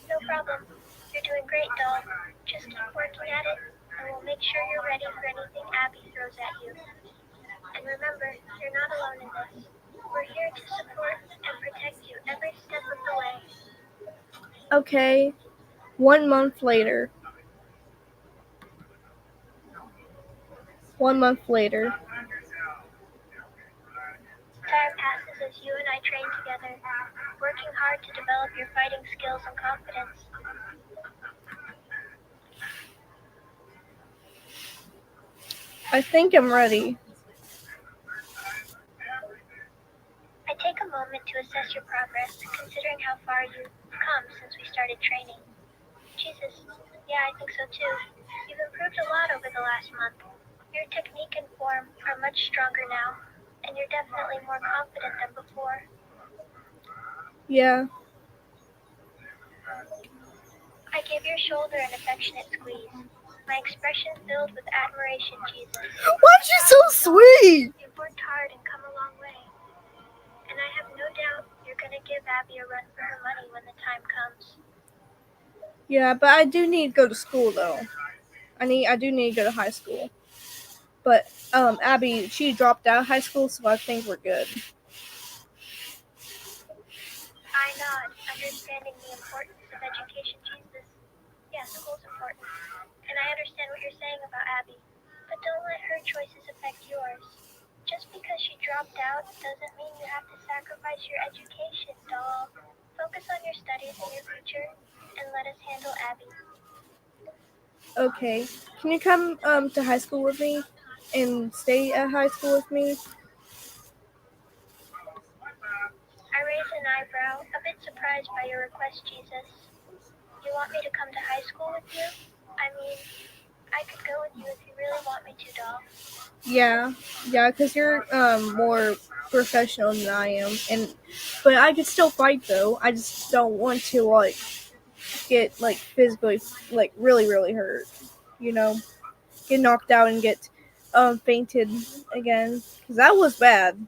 No problem. You're doing great, doll. Just keep working at it, and we'll make sure you're ready for anything Abby throws at you. And remember, you're not alone in this. We're here to support and protect you every step of the way. Okay. 1 month later. 1 month later. Time passes as you and I train together, working hard to develop your fighting skills and confidence. I think I'm ready. I take a moment to assess your progress, considering how far you've come since we started training. Jesus, yeah, I think so too. You've improved a lot over the last month. Your technique and form are much stronger now, and you're definitely more confident than before. Yeah. I give your shoulder an affectionate squeeze, my expression filled with admiration, Jesus. Why is she so sweet? You've worked hard and come a long way, and I have no doubt you're going to give Abby a run for her money when the time comes. Yeah, but I do need to go to school though. I do need to go to high school. But Abby, she dropped out of high school, so I think we're good. I nod, understanding the importance of education, Jesus. Yeah, school's important. And I understand what you're saying about Abby. But don't let her choices affect yours. Just because she dropped out doesn't mean you have to sacrifice your education, doll. Focus on your studies and your future, and let us handle Abby. Okay. Can you come to high school with me? And stay at high school with me? I raise an eyebrow, a bit surprised by your request, Jesus. You want me to come to high school with you? I mean, I could go with you if you really want me to, doll. Yeah, because you're more professional than I am, but I could still fight though. I just don't want to get physically really hurt. You know, get knocked out and get fainted again, because that was bad.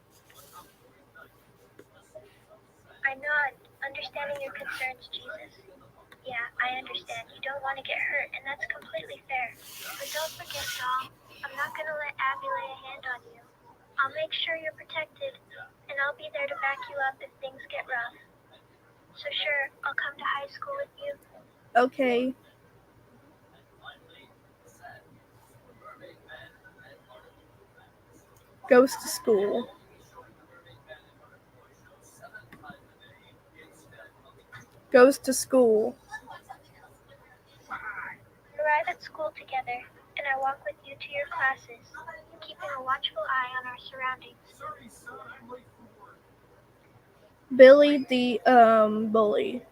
I nod, understanding your concerns, Jesus. Yeah, I understand. You don't want to get hurt, and that's completely fair. But don't forget, doll, I'm not going to let Abby lay a hand on you. I'll make sure you're protected, and I'll be there to back you up if things get rough. So sure, I'll come to high school with you. Okay. Goes to school. Goes to school. We arrive at school together, and I walk with you to your classes, keeping a watchful eye on our surroundings. Billy the bully.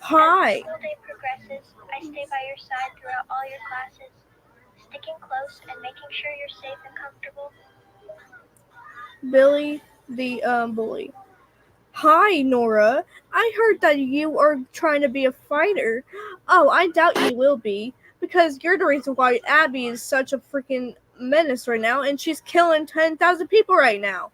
Hi. As the school day progresses, I stay by your side throughout all your classes, sticking close and making sure you're safe and comfortable. Billy the bully. Hi, Nora. I heard that you are trying to be a fighter. Oh, I doubt you will be, because you're the reason why Abby is such a freaking menace right now, and she's killing 10,000 people right now.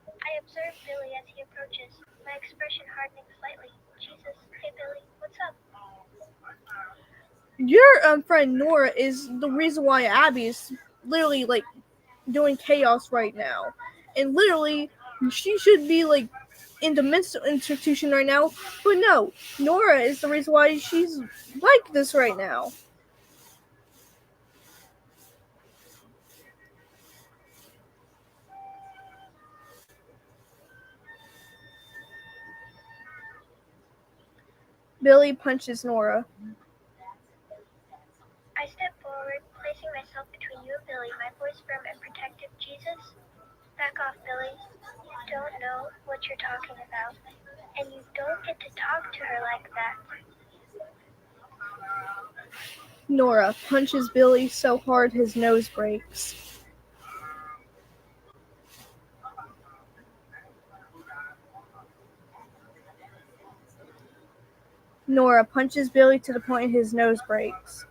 I observe Billy as he approaches, my expression hardening slightly. Jesus, hey Billy, what's up? Your friend Nora is the reason why Abby is literally doing chaos right now, and literally she should be in the mental institution right now, but no, Nora is the reason why she's like this right now. Billy punches Nora. I step forward, placing myself between you and Billy, my voice firm and protective. Jesus, back off, Billy. You don't know what you're talking about, and you don't get to talk to her like that. Nora punches Billy so hard his nose breaks. Nora punches Billy to the point his nose breaks.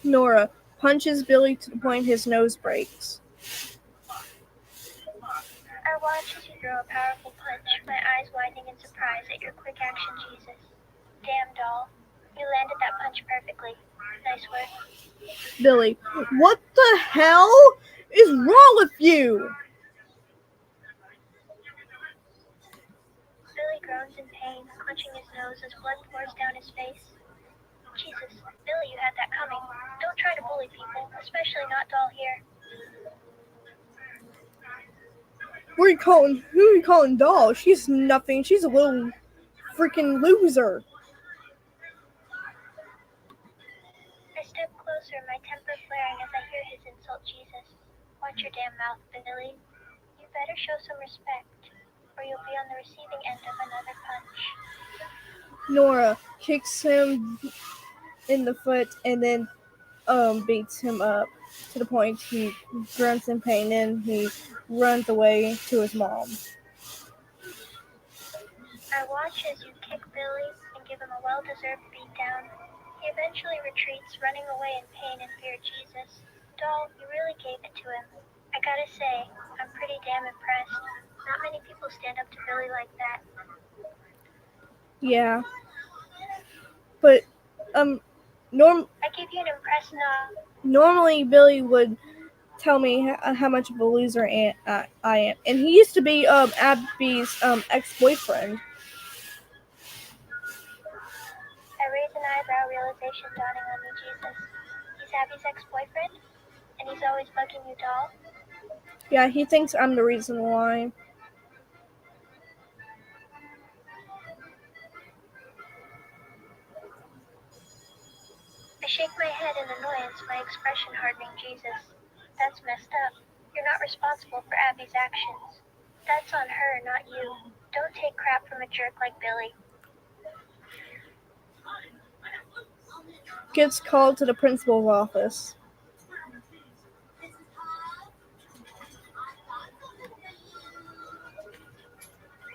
Nora punches Billy to the point his nose breaks. I watch as you throw a powerful punch, my eyes widening in surprise at your quick action, Jesus. Damn, doll. You landed that punch perfectly. Nice work. Billy, what the hell is wrong with you? Billy groans in pain, clutching his nose as blood pours down his face. Jesus, Billy, you had that coming. Don't try to bully people, especially not doll here. Who are you calling doll? She's nothing. She's a little freaking loser. I step closer, my temper flaring as I hear his insult, Jesus. Watch your damn mouth, Billy. You better show some respect, or you'll be on the receiving end of another punch. Nora kicks him in the foot and then beats him up to the point he grunts in pain and he runs away to his mom. I watch as you kick Billy and give him a well-deserved beatdown. He eventually retreats, running away in pain and fear. Jesus, doll, you really gave it to him. I gotta say, I'm pretty damn impressed. Not many people stand up to Billy like that. Yeah. But I give you an impressed nod. normally Billy would tell me how much of a loser I am. And he used to be Abby's ex-boyfriend. I raise an eyebrow, realization dawning on me, Jesus. He's Abby's ex-boyfriend? And he's always bugging you, doll? Yeah, he thinks I'm the reason why. I shake my head in annoyance, my expression hardening. Jesus, that's messed up. You're not responsible for Abby's actions. That's on her, not you. Don't take crap from a jerk like Billy. Gets called to the principal's office.